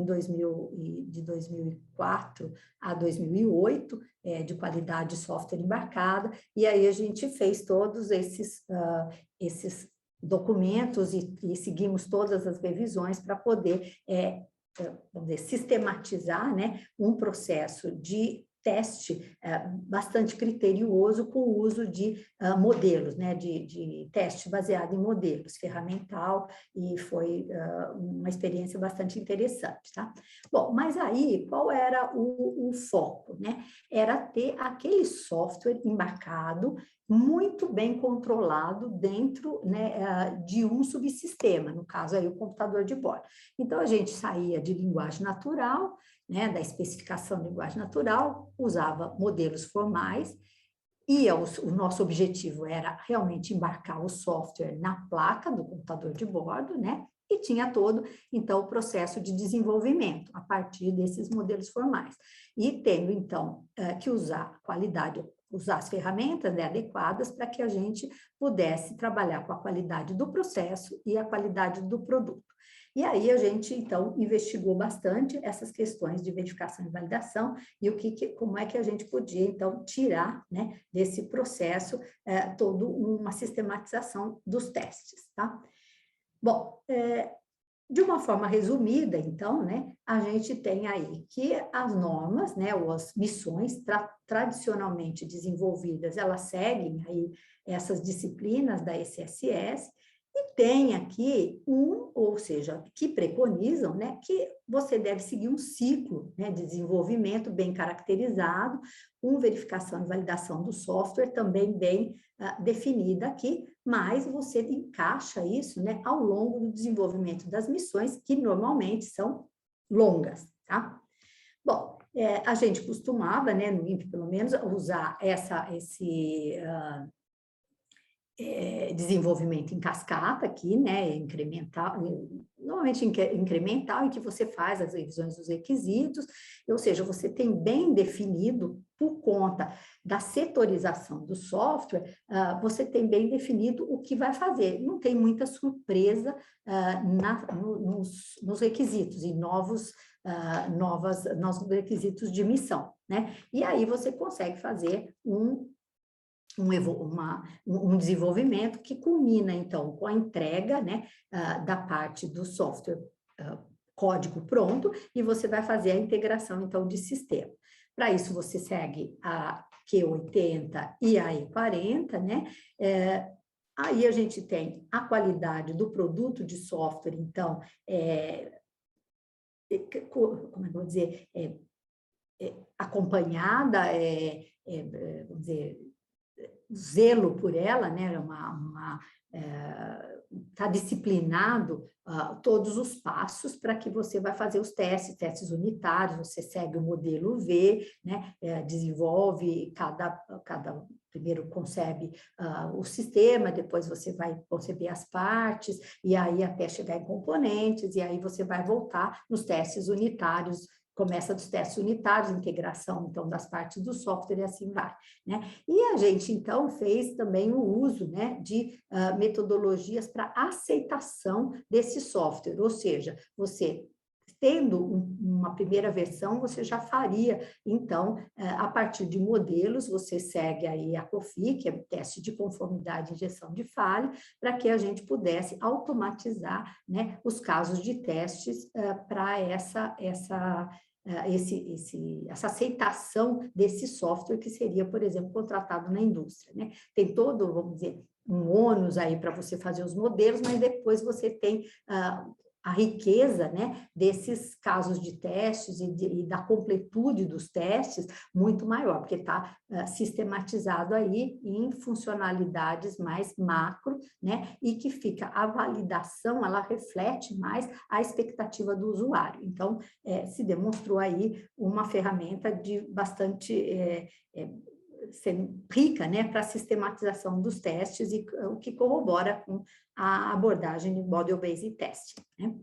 de 2004 a 2008, de qualidade de software embarcada, e aí a gente fez todos esses documentos e seguimos todas as revisões para poder vamos dizer, sistematizar, né, um processo de teste bastante criterioso com o uso de modelos, né, de teste baseado em modelos, ferramental, e foi uma experiência bastante interessante, tá? Bom, mas aí, qual era o foco, né? Era ter aquele software embarcado muito bem controlado dentro, né, de um subsistema, no caso aí o computador de bordo. Então, a gente saía de linguagem natural, né, da especificação de linguagem natural, usava modelos formais, e o nosso objetivo era realmente embarcar o software na placa do computador de bordo, né, E tinha todo, então, o processo de desenvolvimento a partir desses modelos formais. E tendo, então, que usar qualidade, usar as ferramentas, né, adequadas para que a gente pudesse trabalhar com a qualidade do processo e a qualidade do produto. E aí a gente, então, investigou bastante essas questões de verificação e validação e como é que a gente podia, então, tirar, né, desse processo toda uma sistematização dos testes, tá? Bom, de uma forma resumida, então, né, a gente tem aí que as normas, né, ou as missões tradicionalmente desenvolvidas, elas seguem aí essas disciplinas da ECSS, e tem aqui ou seja, que preconizam, né, que você deve seguir um ciclo, né, de desenvolvimento bem caracterizado, com verificação e validação do software também bem definida aqui, mas você encaixa isso, né, ao longo do desenvolvimento das missões, que normalmente são longas, tá? Bom, a gente costumava, né, no INPE pelo menos, usar esse desenvolvimento em cascata aqui, né, incremental, normalmente incremental, em que você faz as revisões dos requisitos, ou seja, você tem bem definido, por conta da setorização do software, você tem bem definido o que vai fazer, não tem muita surpresa nos requisitos, e novos requisitos de missão, né, e aí você consegue fazer um desenvolvimento que culmina, então, com a entrega, né, da parte do software código pronto, e você vai fazer a integração, então, de sistema. Para isso, você segue a Q80 e a E40, né? Aí a gente tem a qualidade do produto de software, então, como é que eu vou dizer, acompanhada, vamos dizer, zelo por ela, né? Está disciplinado todos os passos para que você vai fazer os testes unitários, você segue o modelo V, né? Desenvolve primeiro concebe o sistema, depois você vai conceber as partes, e aí até chegar em componentes, e aí você vai voltar nos testes unitários, começa dos testes unitários, integração, então, das partes do software e assim vai, né? E a gente, então, fez também o uso, né, de metodologias para aceitação desse software, ou seja, você tendo uma primeira versão, você já faria, então, a partir de modelos, você segue aí a COFI, que é o teste de conformidade e injeção de falha, para que a gente pudesse automatizar, né, os casos de testes para essa aceitação desse software que seria, por exemplo, contratado na indústria, né? Tem todo, vamos dizer, um ônus aí para você fazer os modelos, mas depois você tem a riqueza, né, desses casos de testes e da completude dos testes muito maior, porque está sistematizado aí em funcionalidades mais macro, né, e que fica a validação, ela reflete mais a expectativa do usuário. Então, se demonstrou aí uma ferramenta de bastante ser rica, né, para a sistematização dos testes, e o que corrobora com a abordagem de Model-Based Testing, né?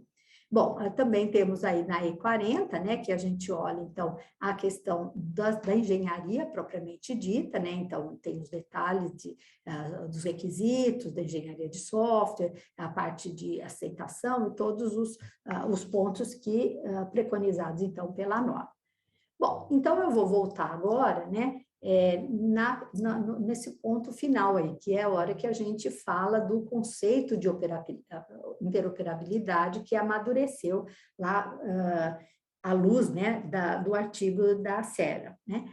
Bom, também temos aí na E40, né, que a gente olha, então, a questão da engenharia propriamente dita, né, então, tem os detalhes dos requisitos, da engenharia de software, a parte de aceitação e todos os pontos preconizados, então, pela norma. Bom, então eu vou voltar agora, né, nesse ponto final aí, que é a hora que a gente fala do conceito de interoperabilidade que amadureceu lá à luz, né, do artigo da SERA, né?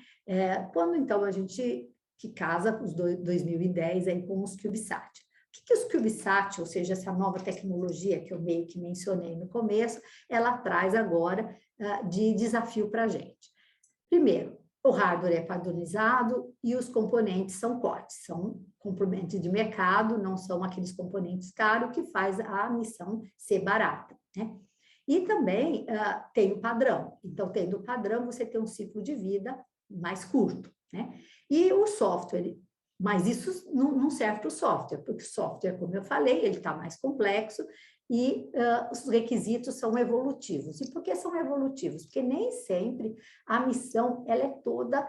Quando, então, a gente que casa os 2010 aí com os CubeSat. O que os CubeSat, ou seja, essa nova tecnologia que eu meio que mencionei no começo, ela traz agora de desafio para a gente? Primeiro, o hardware é padronizado e os componentes são COTS, são componentes de mercado, não são aqueles componentes caros que faz a missão ser barata, né? E também tem o padrão. Então, tendo o padrão, você tem um ciclo de vida mais curto, né? E o software, mas isso não serve para o software, porque o software, como eu falei, ele está mais complexo, e os requisitos são evolutivos. E por que são evolutivos? Porque nem sempre a missão ela é toda,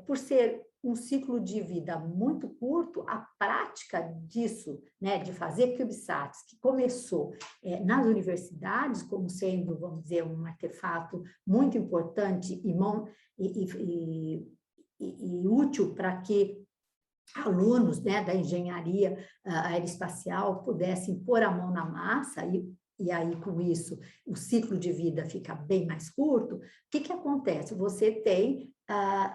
por ser um ciclo de vida muito curto, a prática disso, né, de fazer CubeSats, que começou nas universidades como sendo, vamos dizer, um artefato muito importante e útil para que alunos, né, da engenharia aeroespacial pudessem pôr a mão na massa e aí, com isso, o ciclo de vida fica bem mais curto. O que acontece? Você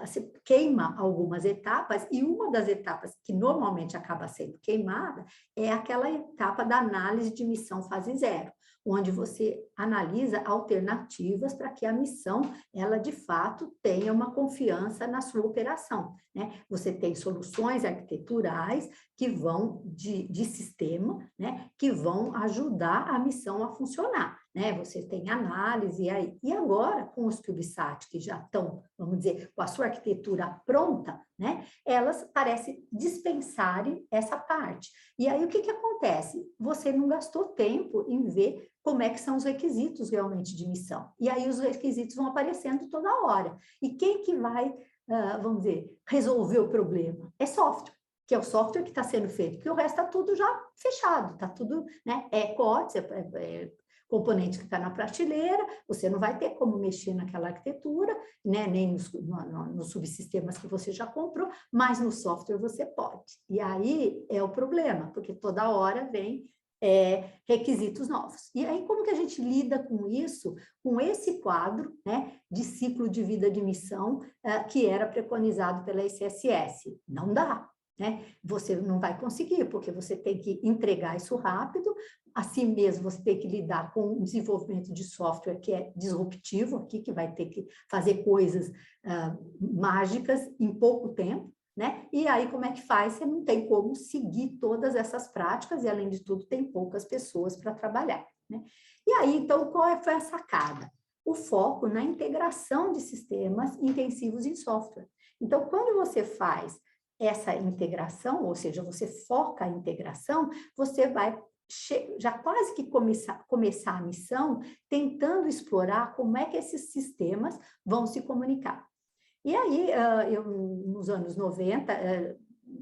você queima algumas etapas, e uma das etapas que normalmente acaba sendo queimada é aquela etapa da análise de missão fase zero, onde você analisa alternativas para que a missão, ela de fato tenha uma confiança na sua operação, né? Você tem soluções arquiteturais que vão de sistema, né, que vão ajudar a missão a funcionar, né? Você tem análise aí. E agora, com os CubeSat, que já estão, vamos dizer, com a sua arquitetura pronta, né, elas parecem dispensarem essa parte. E aí, o que acontece? Você não gastou tempo em ver como é que são os requisitos realmente de missão. E aí, os requisitos vão aparecendo toda hora. E quem que vai, vamos dizer, resolver o problema? É software, que é o software que está sendo feito, porque o resto está tudo já fechado, está tudo, né, código, componente que está na prateleira, você não vai ter como mexer naquela arquitetura, né, nem nos subsistemas que você já comprou, mas no software você pode. E aí é o problema, porque toda hora vem requisitos novos. E aí, como que a gente lida com isso, com esse quadro, né, de ciclo de vida de missão que era preconizado pela ICSS? Não dá, né? Você não vai conseguir, porque você tem que entregar isso rápido, assim mesmo você tem que lidar com o desenvolvimento de software que é disruptivo aqui, que vai ter que fazer coisas mágicas em pouco tempo, né? E aí, como é que faz? Você não tem como seguir todas essas práticas e, além de tudo, tem poucas pessoas para trabalhar, né? E aí, então, qual foi a sacada? O foco na integração de sistemas intensivos em software. Então, quando você faz essa integração, ou seja, você foca a integração, você vai já quase que começar a missão tentando explorar como é que esses sistemas vão se comunicar. E aí, nos anos 90,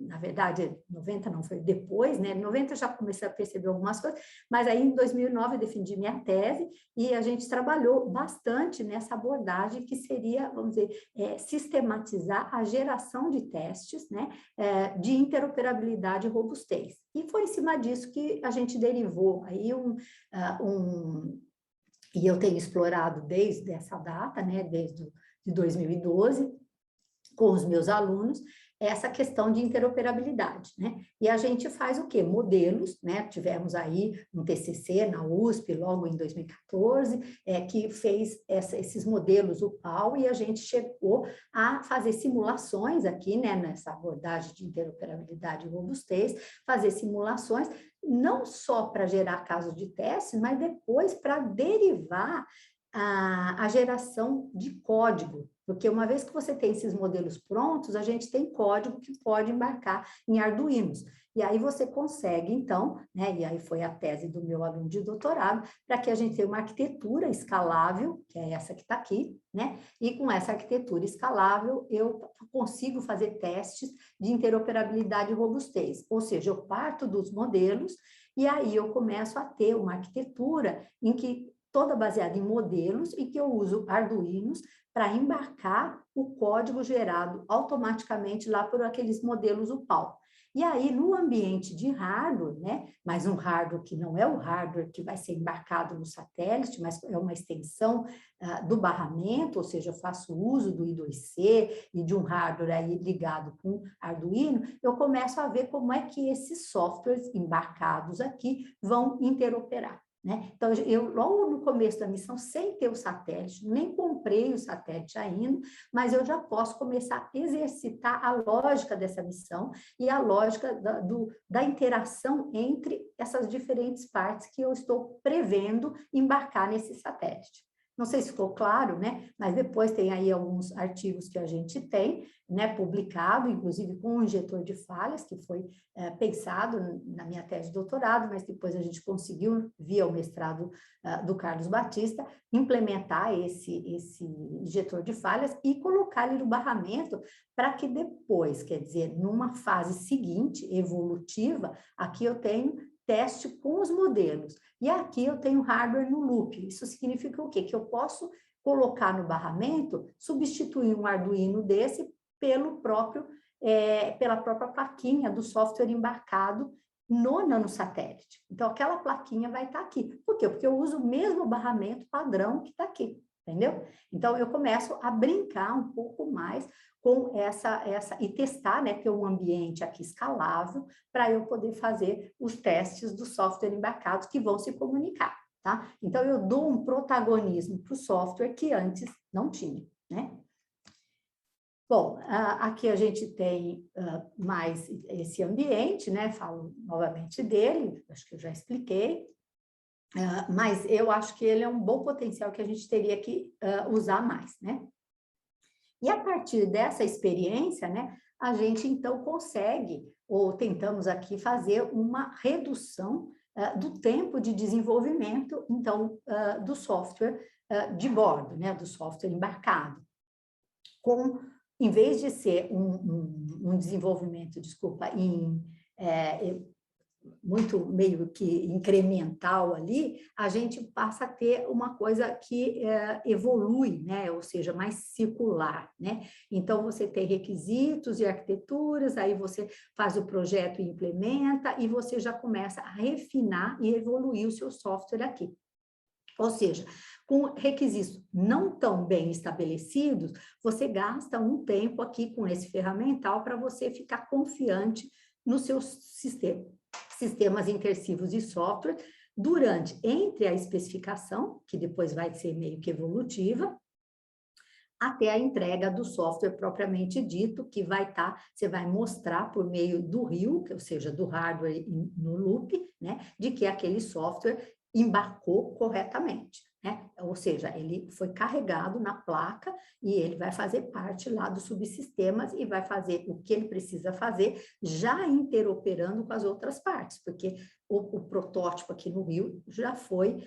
na verdade, 90 não foi depois, né? 90 eu já comecei a perceber algumas coisas, mas aí em 2009 eu defendi minha tese e a gente trabalhou bastante nessa abordagem que seria, vamos dizer, sistematizar a geração de testes, né, de interoperabilidade e robustez. E foi em cima disso que a gente derivou aí e eu tenho explorado desde essa data, né, desde de 2012, com os meus alunos, essa questão de interoperabilidade, né? E a gente faz o quê? Modelos, né? Tivemos aí um TCC na USP, logo em 2014, que fez esses modelos, o PAL, e a gente chegou a fazer simulações aqui, né? Nessa abordagem de interoperabilidade e robustez, fazer simulações, não só para gerar casos de teste, mas depois para derivar a geração de código, porque uma vez que você tem esses modelos prontos, a gente tem código que pode embarcar em Arduinos. E aí você consegue, então, né, e aí foi a tese do meu aluno de doutorado, para que a gente tenha uma arquitetura escalável, que é essa que está aqui, né? E com essa arquitetura escalável, eu consigo fazer testes de interoperabilidade e robustez. Ou seja, eu parto dos modelos e aí eu começo a ter uma arquitetura em que toda baseada em modelos e que eu uso Arduinos para embarcar o código gerado automaticamente lá por aqueles modelos UPAL. E aí, no ambiente de hardware, né, mas um hardware que não é o hardware que vai ser embarcado no satélite, mas é uma extensão do barramento, ou seja, eu faço uso do I2C e de um hardware aí ligado com Arduino, eu começo a ver como é que esses softwares embarcados aqui vão interoperar, né? Então, eu logo no começo da missão, sem ter o satélite, nem comprei o satélite ainda, mas eu já posso começar a exercitar a lógica dessa missão e a lógica da interação entre essas diferentes partes que eu estou prevendo embarcar nesse satélite. Não sei se ficou claro, né? Mas depois tem aí alguns artigos que a gente tem, né, publicado, inclusive com um injetor de falhas, que foi pensado na minha tese de doutorado, mas depois a gente conseguiu, via o mestrado do Carlos Batista, implementar esse injetor de falhas e colocar ele no barramento para que depois, quer dizer, numa fase seguinte, evolutiva, aqui eu tenho teste com os modelos. E aqui eu tenho hardware no loop. Isso significa o quê? Que eu posso colocar no barramento, substituir um Arduino desse pela própria plaquinha do software embarcado no nanosatélite. Então, aquela plaquinha vai estar aqui. Por quê? Porque eu uso o mesmo barramento padrão que está aqui, entendeu? Então, eu começo a brincar um pouco mais com e testar, né, ter um ambiente aqui escalável para eu poder fazer os testes do software embarcado que vão se comunicar, tá? Então, eu dou um protagonismo para o software que antes não tinha, né? Bom, aqui a gente tem mais esse ambiente, né? Falo novamente dele, acho que eu já expliquei, mas eu acho que ele é um bom potencial que a gente teria que usar mais, né? E a partir dessa experiência, né, a gente então consegue, ou tentamos aqui fazer uma redução do tempo de desenvolvimento, então, do software de bordo, né, do software embarcado. Em vez de ser um desenvolvimento, desculpa, muito meio que incremental ali, a gente passa a ter uma coisa que evolui, né? Ou seja, mais circular, né? Então, você tem requisitos e arquiteturas, aí você faz o projeto e implementa, e você já começa a refinar e evoluir o seu software aqui. Ou seja, com requisitos não tão bem estabelecidos, você gasta um tempo aqui com esse ferramental para você ficar confiante no seu sistemas imersivos de software, entre a especificação, que depois vai ser meio que evolutiva, até a entrega do software propriamente dito, que você vai mostrar por meio do RIO, ou seja, do hardware no loop, né, de que aquele software embarcou corretamente, né? Ou seja, ele foi carregado na placa e ele vai fazer parte lá dos subsistemas e vai fazer o que ele precisa fazer, já interoperando com as outras partes, porque o protótipo aqui no RIO já foi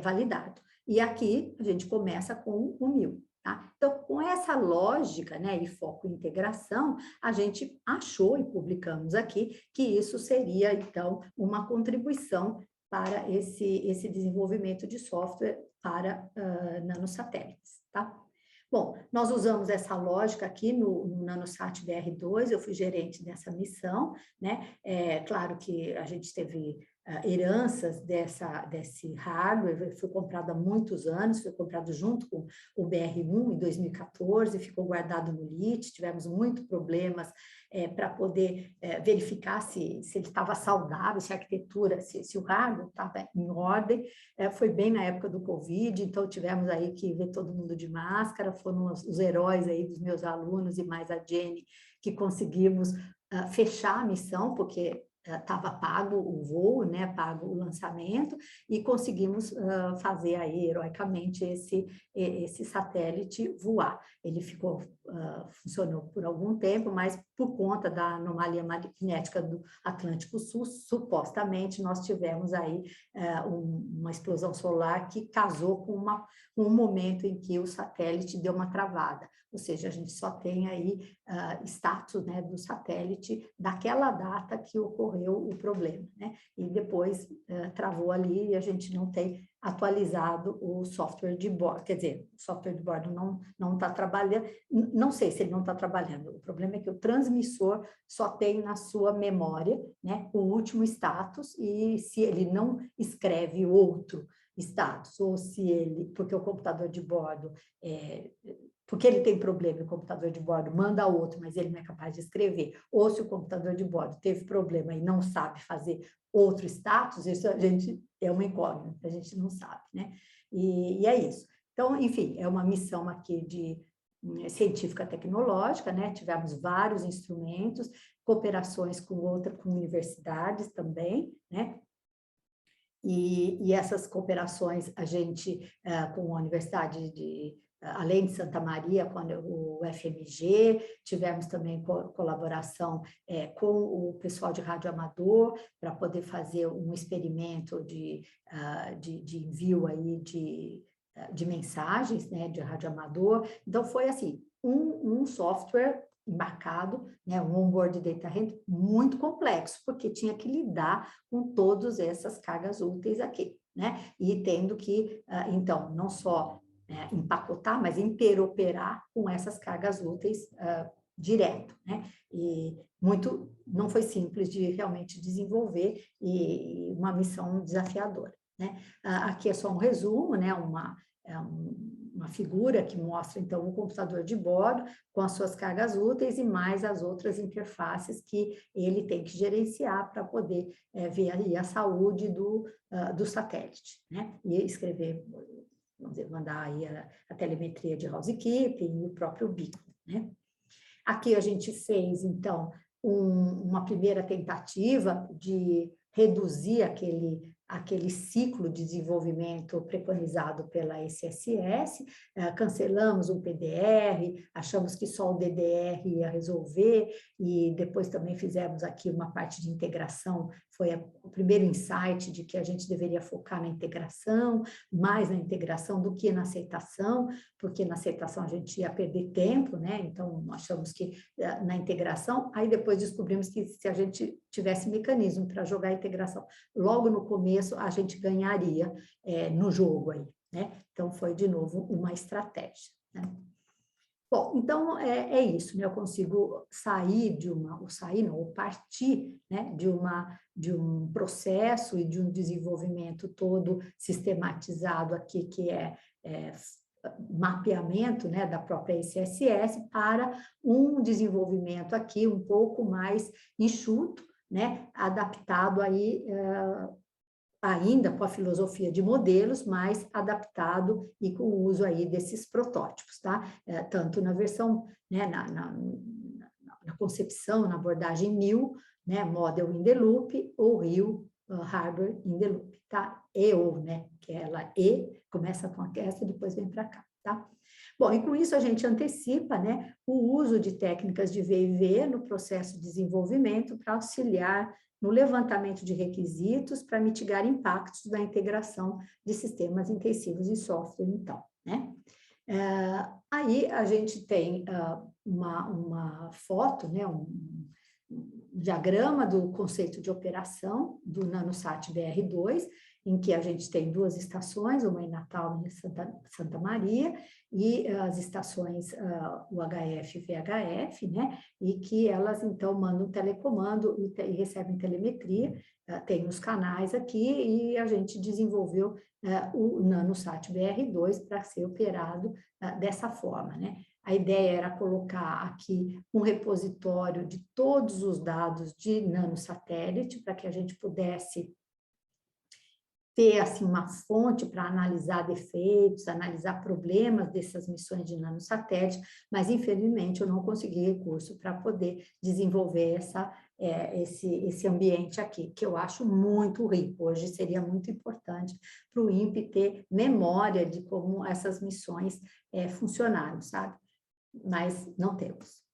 validado. E aqui a gente começa com o 1000. Tá? Então, com essa lógica, né, e foco em integração, a gente achou e publicamos aqui que isso seria, então, uma contribuição para esse desenvolvimento de software para nanosatélites, tá? Bom, nós usamos essa lógica aqui no Nanosat BR2, eu fui gerente dessa missão, né? Claro que a gente teve heranças desse hardware, foi comprado há muitos anos, foi comprado junto com o BR1 em 2014, ficou guardado no LIT, tivemos muitos problemas para poder verificar se ele estava saudável, se a arquitetura, se o hardware estava em ordem, foi bem na época do Covid, então tivemos aí que ver todo mundo de máscara, foram os heróis aí dos meus alunos e mais a Jenny, que conseguimos fechar a missão, porque estava pago o voo, né, pago o lançamento, e conseguimos fazer aí, heroicamente, esse satélite voar. Ele funcionou por algum tempo, mas por conta da anomalia magnética do Atlântico Sul, supostamente nós tivemos aí uma explosão solar que casou com um momento em que o satélite deu uma travada. Ou seja, a gente só tem aí status, né, do satélite daquela data que ocorreu o problema, né? E depois travou ali e a gente não tem atualizado o software de bordo, quer dizer, o software de bordo não está trabalhando, não sei se ele não está trabalhando, o problema é que o transmissor só tem na sua memória, né, o último status, e se ele não escreve outro status, ou se ele, porque o computador de bordo porque ele tem problema, o computador de bordo manda outro, mas ele não é capaz de escrever, ou se o computador de bordo teve problema e não sabe fazer outro status, isso a gente é uma incógnita, a gente não sabe, né? E é isso. Então, enfim, é uma missão aqui científica tecnológica, né? Tivemos vários instrumentos, cooperações com universidades também, né? E essas cooperações, a gente, com a Universidade além de Santa Maria, com o FMG, tivemos também colaboração com o pessoal de rádio amador, para poder fazer um experimento de envio aí de mensagens, né, de rádio amador. Então, foi assim, um software embarcado, né, um onboard data handler muito complexo, porque tinha que lidar com todas essas cargas úteis aqui, né? E tendo que, então, não só empacotar, mas interoperar com essas cargas úteis direto, né? E não foi simples de realmente desenvolver e uma missão desafiadora, né? Aqui é só um resumo, né? Uma figura que mostra, então, o computador de bordo com as suas cargas úteis e mais as outras interfaces que ele tem que gerenciar para poder ver aí a saúde do satélite, né? E escrever, vamos dizer, mandar aí a telemetria de housekeeping e o próprio bico, né? Aqui a gente fez, então, uma primeira tentativa de reduzir aquele ciclo de desenvolvimento preconizado pela ECSS, cancelamos o PDR, achamos que só o DDR ia resolver, e depois também fizemos aqui uma parte de integração, foi o primeiro insight de que a gente deveria focar na integração, mais na integração do que na aceitação, porque na aceitação a gente ia perder tempo, né? Então, achamos que na integração, aí depois descobrimos que se a gente tivesse mecanismo para jogar a integração logo no começo, a gente ganharia no jogo aí, né? Então, foi de novo uma estratégia, né? Bom, então é isso, né? Eu consigo sair ou partir, né, de um processo e de um desenvolvimento todo sistematizado aqui, que é mapeamento, né, da própria ICSS, para um desenvolvimento aqui um pouco mais enxuto, né, adaptado aí ainda com a filosofia de modelos, mas adaptado e com o uso aí desses protótipos, tá? Tanto na versão, né, na concepção, na abordagem New, né, Model in the Loop, ou Real Hardware in the Loop, tá? né, que ela começa com essa e depois vem para cá, tá? Bom, e com isso a gente antecipa, né, o uso de técnicas de V&V no processo de desenvolvimento para auxiliar no levantamento de requisitos para mitigar impactos da integração de sistemas intensivos de software, então, né? Aí a gente tem uma foto, né, um diagrama do conceito de operação do NanoSat BR2, em que a gente tem duas estações, uma em Natal e em Santa Maria, e as estações UHF e VHF, né? E que elas, então, mandam telecomando e recebem telemetria, tem os canais aqui, e a gente desenvolveu o NanoSat BR2 para ser operado dessa forma, né? A ideia era colocar aqui um repositório de todos os dados de nanosatélite, para que a gente pudesse ter assim, uma fonte para analisar defeitos, analisar problemas dessas missões de nanosatélite, mas infelizmente eu não consegui recurso para poder desenvolver esse ambiente aqui, que eu acho muito rico. Hoje seria muito importante para o INPE ter memória de como essas missões funcionaram, sabe? Mas não temos.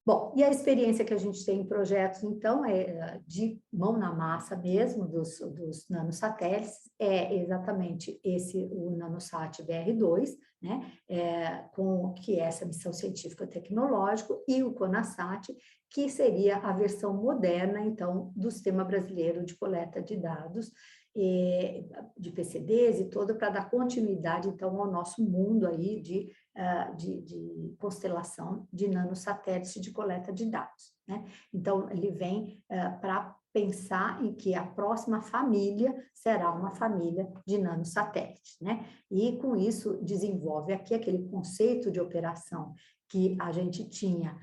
Bom, e a experiência que a gente tem em projetos, então, é de mão na massa mesmo, dos nanosatélites, é exatamente o NanoSat BR2, né, que é essa missão científico-tecnológica, e o CONASAT, que seria a versão moderna, então, do Sistema Brasileiro de Coleta de Dados, de PCDs e todo, para dar continuidade, então, ao nosso mundo aí de constelação de nanosatélites de coleta de dados, né? Então, ele vem para pensar em que a próxima família será uma família de nanosatélites, né? E, com isso, desenvolve aqui aquele conceito de operação que a gente tinha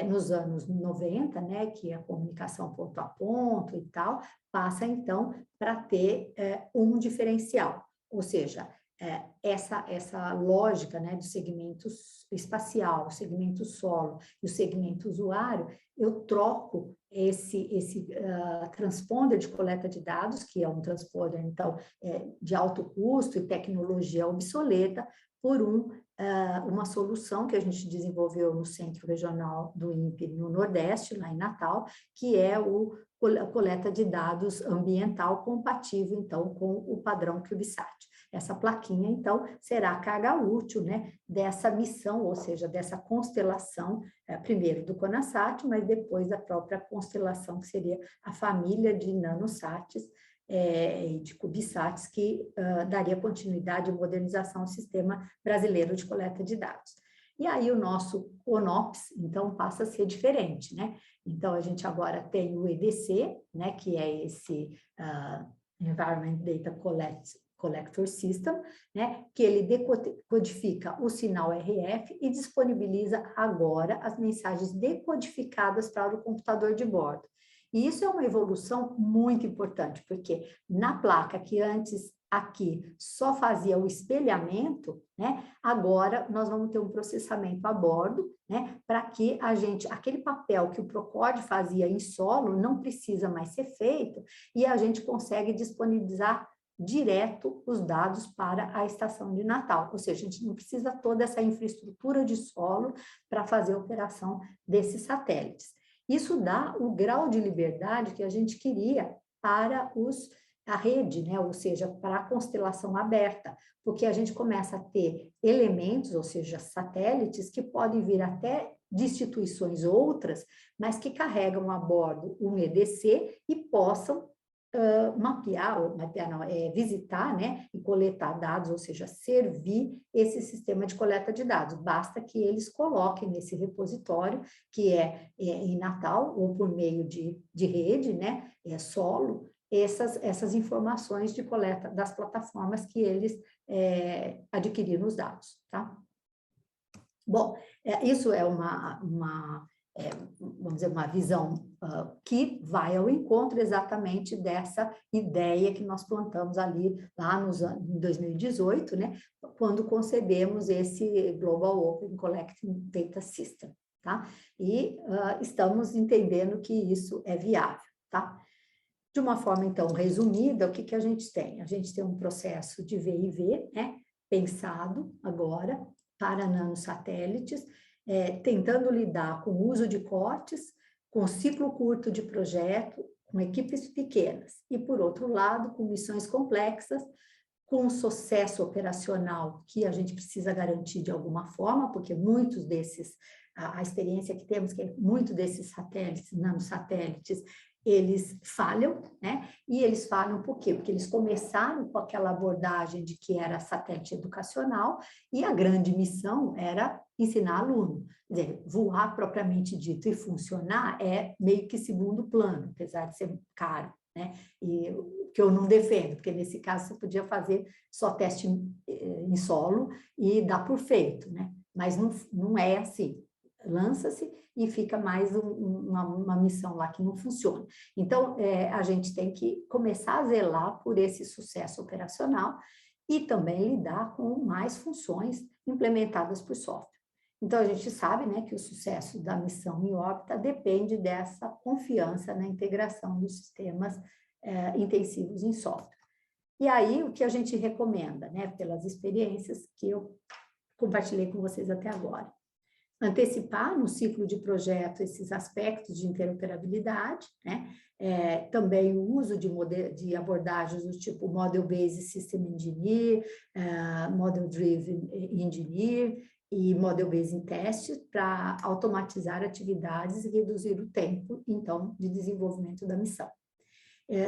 nos anos 90, né, que é a comunicação ponto a ponto e tal, passa, então, para ter um diferencial, ou seja, essa lógica, né, do segmento espacial, o segmento solo e o segmento usuário, eu troco esse transponder de coleta de dados, que é um transponder, então, de alto custo e tecnologia obsoleta, por uma solução que a gente desenvolveu no Centro Regional do INPE, no Nordeste, lá em Natal, que é a coleta de dados ambiental compatível, então, com o padrão CubeSat. Essa plaquinha, então, será a carga útil, né, dessa missão, ou seja, dessa constelação, primeiro do CONASAT, mas depois da própria constelação, que seria a família de nanosats e de CubeSats, que daria continuidade e modernização ao sistema brasileiro de coleta de dados. E aí o nosso CONOPS, então, passa a ser diferente, né? Então, a gente agora tem o EDC, né, que é esse Environment Data Collector System, né, que ele decodifica o sinal RF e disponibiliza agora as mensagens decodificadas para o computador de bordo. E isso é uma evolução muito importante, porque na placa que antes aqui só fazia o espelhamento, né, agora nós vamos ter um processamento a bordo, né, para que aquele papel que o Procode fazia em solo não precisa mais ser feito e a gente consegue disponibilizar direto os dados para a estação de Natal, ou seja, a gente não precisa toda essa infraestrutura de solo para fazer a operação desses satélites. Isso dá o grau de liberdade que a gente queria para a rede, né? Ou seja, para a constelação aberta, porque a gente começa a ter elementos, ou seja, satélites, que podem vir até de instituições outras, mas que carregam a bordo um EDC e possam visitar, né, e coletar dados, ou seja, servir esse sistema de coleta de dados. Basta que eles coloquem nesse repositório, que é em Natal, ou por meio de rede, né, solo, essas informações de coleta das plataformas que eles adquiriram os dados, tá? Bom, isso é vamos dizer, uma visão que vai ao encontro exatamente dessa ideia que nós plantamos ali lá em 2018, né, quando concebemos esse Global Open Collecting Data System, tá? E estamos entendendo que isso é viável, tá? De uma forma, então, resumida, o que a gente tem? A gente tem um processo de VIV, né, pensado agora para nanosatélites, tentando lidar com o uso de cortes, com ciclo curto de projeto, com equipes pequenas, e, por outro lado, com missões complexas, com sucesso operacional que a gente precisa garantir de alguma forma, porque muitos desses, a experiência que temos, que muitos desses satélites, nanosatélites, eles falham, né? E eles falham por quê? Porque eles começaram com aquela abordagem de que era satélite educacional e a grande missão era ensinar aluno. Quer dizer, voar propriamente dito e funcionar é meio que segundo plano, apesar de ser caro, né? E que eu não defendo, porque nesse caso você podia fazer só teste em solo e dar por feito, né? Mas não é assim. Lança-se e fica mais uma missão lá que não funciona. Então, a gente tem que começar a zelar por esse sucesso operacional e também lidar com mais funções implementadas por software. Então, a gente sabe, né, que o sucesso da missão em órbita depende dessa confiança na integração dos sistemas intensivos em software. E aí, o que a gente recomenda, né, pelas experiências que eu compartilhei com vocês até agora? Antecipar no ciclo de projeto esses aspectos de interoperabilidade, né? Também o uso de abordagens do tipo Model Based System Engineer, Model Driven Engineer e Model Based Test para automatizar atividades e reduzir o tempo, então, de desenvolvimento da missão.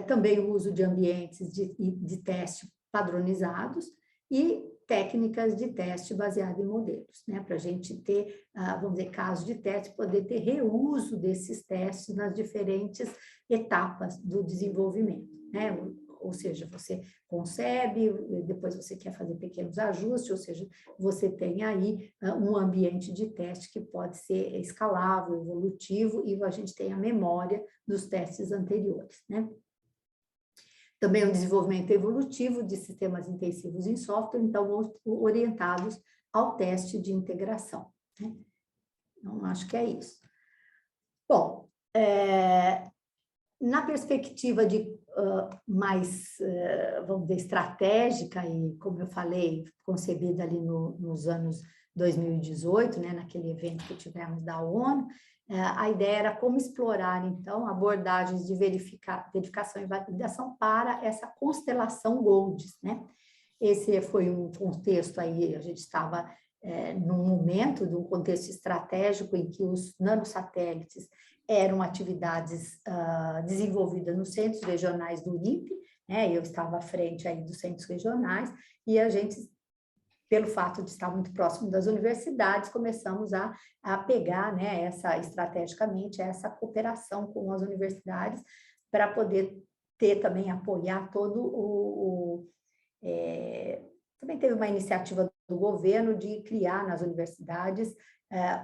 Também o uso de ambientes de teste padronizados e técnicas de teste baseado em modelos, né? Para a gente ter, vamos dizer, casos de teste, poder ter reuso desses testes nas diferentes etapas do desenvolvimento, né? Ou seja, você concebe, depois você quer fazer pequenos ajustes, ou seja, você tem aí um ambiente de teste que pode ser escalável, evolutivo, e a gente tem a memória dos testes anteriores, né? Também o desenvolvimento evolutivo de sistemas intensivos em software, então, orientados ao teste de integração, né? Então, acho que é isso. Bom, na perspectiva de mais, vamos dizer, estratégica e, como eu falei, concebida ali nos anos 2018, né, naquele evento que tivemos da ONU, a ideia era como explorar, então, abordagens de verificação e validação para essa constelação GOLDS, né? Esse foi um contexto aí, a gente estava num momento de um contexto estratégico em que os nanosatélites eram atividades desenvolvidas nos centros regionais do INPE, né? Eu estava à frente aí dos centros regionais, e a gente, pelo fato de estar muito próximo das universidades, começamos a pegar, né, estrategicamente, essa cooperação com as universidades, para poder ter também, apoiar todo também teve uma iniciativa do governo de criar nas universidades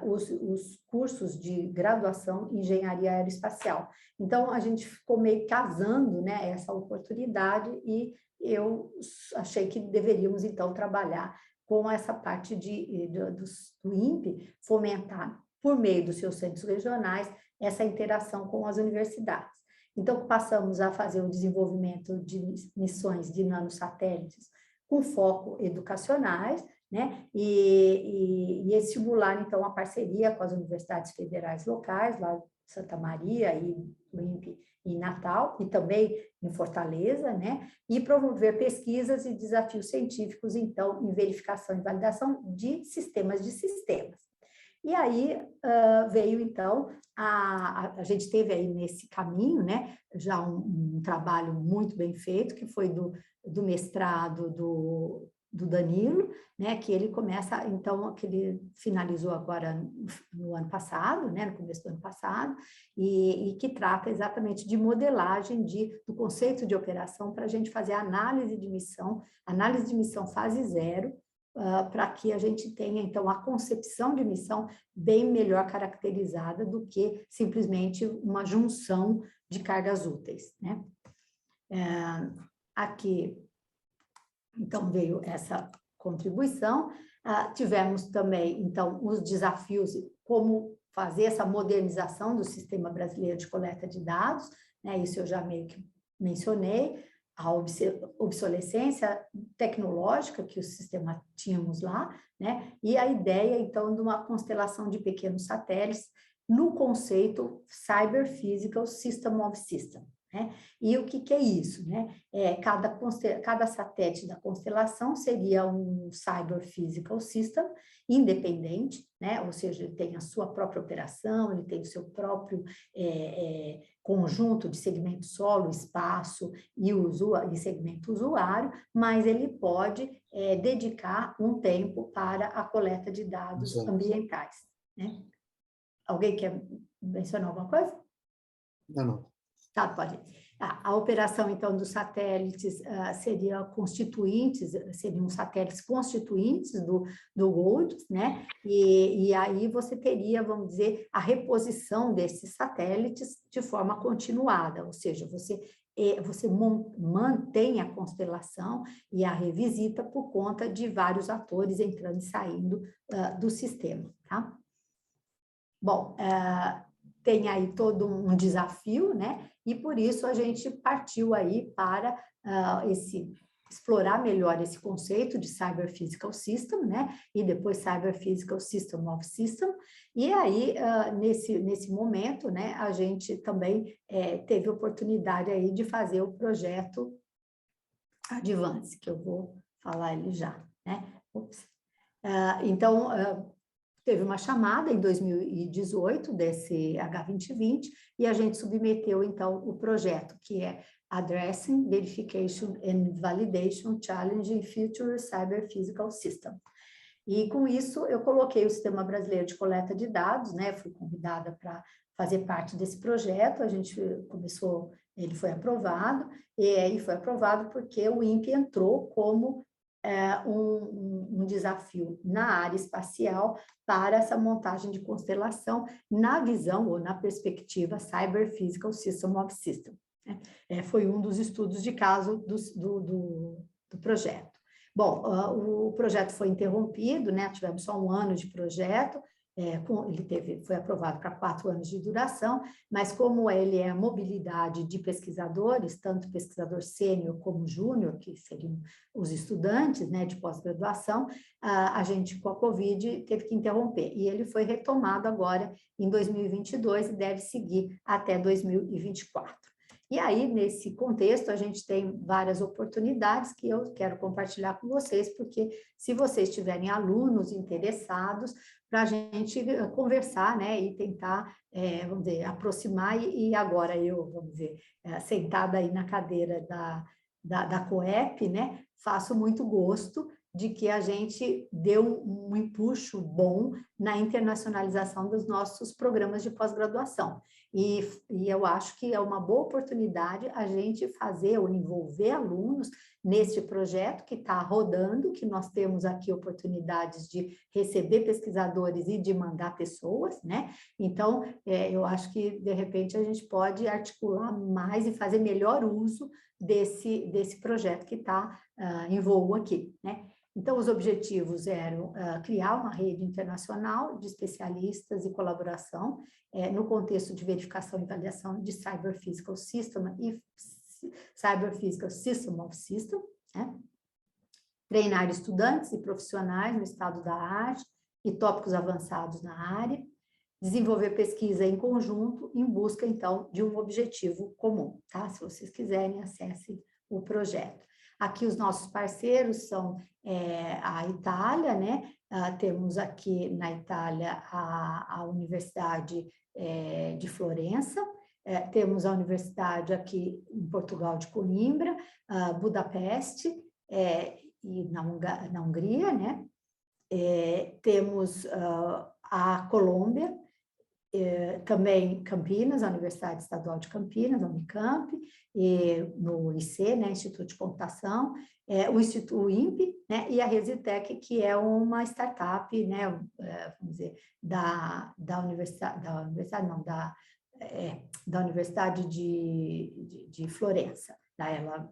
os cursos de graduação em engenharia aeroespacial. Então, a gente ficou meio casando, né, essa oportunidade, e eu achei que deveríamos, então, trabalhar com essa parte do INPE, fomentar, por meio dos seus centros regionais, essa interação com as universidades. Então, passamos a fazer o desenvolvimento de missões de nanosatélites com foco educacionais, né? E estimular, então, a parceria com as universidades federais locais, lá de Santa Maria e o INPE em Natal, e também em Fortaleza, né? E promover pesquisas e desafios científicos, então, em verificação e validação de sistemas de sistemas. E aí veio, então, a gente teve aí nesse caminho, né, já um trabalho muito bem feito, que foi do mestrado do Danilo, né, que ele começa, então, que ele finalizou agora no ano passado, né, no começo do ano passado, e que trata exatamente de modelagem do conceito de operação, para a gente fazer análise de missão fase 0, para que a gente tenha, então, a concepção de missão bem melhor caracterizada do que simplesmente uma junção de cargas úteis, né? Aqui, então, veio essa contribuição. Tivemos também, então, os desafios, como fazer essa modernização do Sistema Brasileiro de Coleta de Dados, né? Isso eu já meio que mencionei, a obsolescência tecnológica que o sistema tínhamos lá, né? E a ideia, então, de uma constelação de pequenos satélites no conceito Cyber Physical System of System, né? E o que é isso, né? Cada satélite da constelação seria um Cyber Physical System independente, né? Ou seja, ele tem a sua própria operação, ele tem o seu próprio conjunto de segmento solo, espaço e segmento usuário, mas ele pode dedicar um tempo para a coleta de dados ambientais, né? Alguém quer mencionar alguma coisa? Não. Tá, pode. A operação, então, dos satélites seriam satélites constituintes do GOLDS, né? E aí você teria, vamos dizer, a reposição desses satélites de forma continuada, ou seja, você mantém a constelação e a revisita por conta de vários atores entrando e saindo do sistema, tá? Bom, tem aí todo um desafio, né? E por isso a gente partiu aí para explorar melhor esse conceito de Cyber Physical System, né? E depois Cyber Physical System of System. E aí, nesse momento, né, a gente também teve oportunidade aí de fazer o projeto Advance, que eu vou falar ele já, né? Então, teve uma chamada em 2018 desse H2020 e a gente submeteu, então, o projeto, que é Addressing Verification and Validation Challenge in Future Cyber Physical System. E, com isso, eu coloquei o Sistema Brasileiro de Coleta de Dados, né? Fui convidada para fazer parte desse projeto, a gente começou, ele foi aprovado, e foi aprovado porque o INPE entrou como um desafio na área espacial para essa montagem de constelação na visão ou na perspectiva Cyber Physical System of System, Foi um dos estudos de caso do projeto. Bom, o projeto foi interrompido, né? Tivemos só 1 ano de projeto, foi aprovado para 4 anos de duração, mas como ele é a mobilidade de pesquisadores, tanto pesquisador sênior como júnior, que seriam os estudantes, né, de pós-graduação, a gente, com a Covid, teve que interromper. E ele foi retomado agora em 2022 e deve seguir até 2024. E aí, nesse contexto, a gente tem várias oportunidades que eu quero compartilhar com vocês, porque se vocês tiverem alunos interessados, para a gente conversar, né, e tentar, vamos dizer, aproximar, e agora eu, vamos dizer, sentada aí na cadeira da COEP, né, faço muito gosto de que a gente deu um empuxo bom na internacionalização dos nossos programas de pós-graduação. E eu acho que é uma boa oportunidade a gente fazer ou envolver alunos neste projeto que está rodando, que nós temos aqui oportunidades de receber pesquisadores e de mandar pessoas, né? Então, eu acho que, de repente, a gente pode articular mais e fazer melhor uso desse projeto que está em voo aqui, né? Então, os objetivos eram criar uma rede internacional de especialistas e colaboração no contexto de verificação e avaliação de Cyber Physical System e Cyber Physical System of System, né? Treinar estudantes e profissionais no estado da arte e tópicos avançados na área, desenvolver pesquisa em conjunto em busca, então, de um objetivo comum, tá? Se vocês quiserem, acessem o projeto. Aqui os nossos parceiros são a Itália, né? Temos aqui na Itália a Universidade de Florença, temos a Universidade aqui em Portugal de Coimbra, Budapeste, e na Hungria, né? Temos a Colômbia, também Campinas, a Universidade Estadual de Campinas, a Unicamp, e no IC, né, Instituto de Computação, o Instituto INPE, né, e a Resitec, que é uma startup, né, vamos dizer, da Universidade de Florença, tá? Ela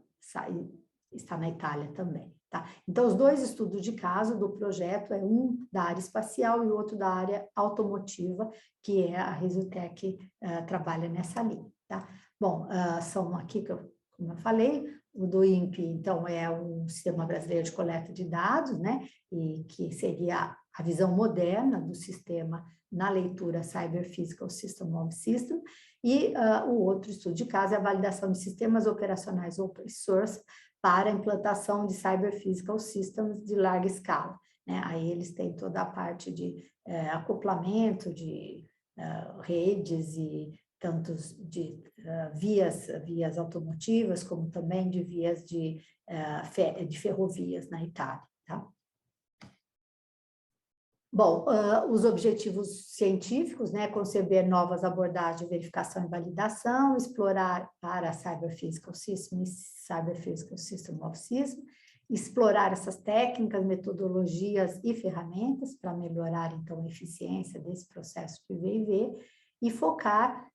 está na Itália também. Tá? Então, os 2 estudos de caso do projeto é um da área espacial e o outro da área automotiva, que é a Resitec trabalha nessa linha. Tá? Bom, são aqui, como eu falei, o do INPE, então, é um Sistema Brasileiro de Coleta de Dados, né? E que seria a visão moderna do sistema na leitura Cyber Physical System of System, e o outro estudo de caso é a validação de sistemas operacionais open source para a implantação de Cyber Physical Systems de larga escala, né? Aí eles têm toda a parte de acoplamento de redes e tantos de vias automotivas, como também de vias de ferrovias na Itália, tá? Bom, os objetivos científicos, né, conceber novas abordagens de verificação e validação, explorar para Cyber Physical System e Cyber Physical System of System, explorar essas técnicas, metodologias e ferramentas para melhorar, então, a eficiência desse processo de V&V e focar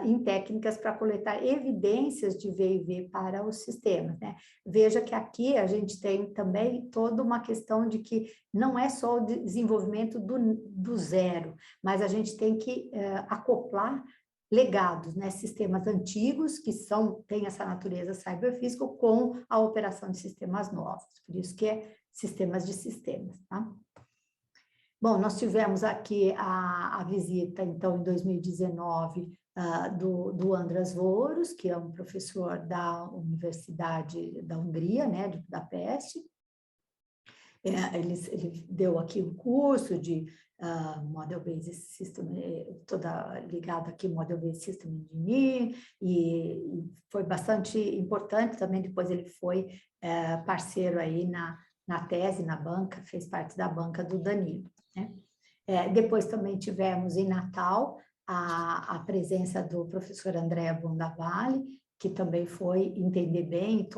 em técnicas para coletar evidências de V&V para os sistemas, né? Veja que aqui a gente tem também toda uma questão de que não é só o desenvolvimento do zero, mas a gente tem que acoplar legados, né? Sistemas antigos que têm essa natureza cyberfísica com a operação de sistemas novos, por isso que é sistemas de sistemas, tá? Bom, nós tivemos aqui a visita, então, em 2019, do András Voros, que é um professor da Universidade da Hungria, né, de Budapeste. Ele deu aqui um curso de Model-Based System, toda ligada aqui, Model-Based System Engineer, e foi bastante importante também. Depois ele foi parceiro aí na tese, na banca, fez parte da banca do Danilo, né? Depois também tivemos em Natal a presença do professor André Bondavalle, que também foi entender bem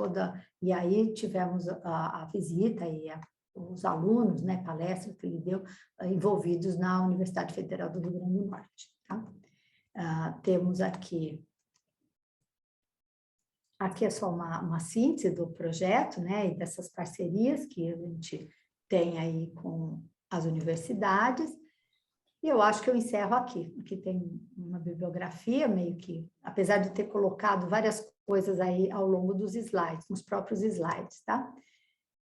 e aí tivemos a visita e os alunos, né, palestras que ele deu, envolvidos na Universidade Federal do Rio Grande do Norte. Tá? Temos aqui aqui é só uma síntese do projeto, né, e dessas parcerias que a gente tem aí com as universidades. E eu acho que eu encerro aqui. Aqui tem uma bibliografia, meio que, apesar de ter colocado várias coisas aí ao longo dos slides, nos próprios slides, tá?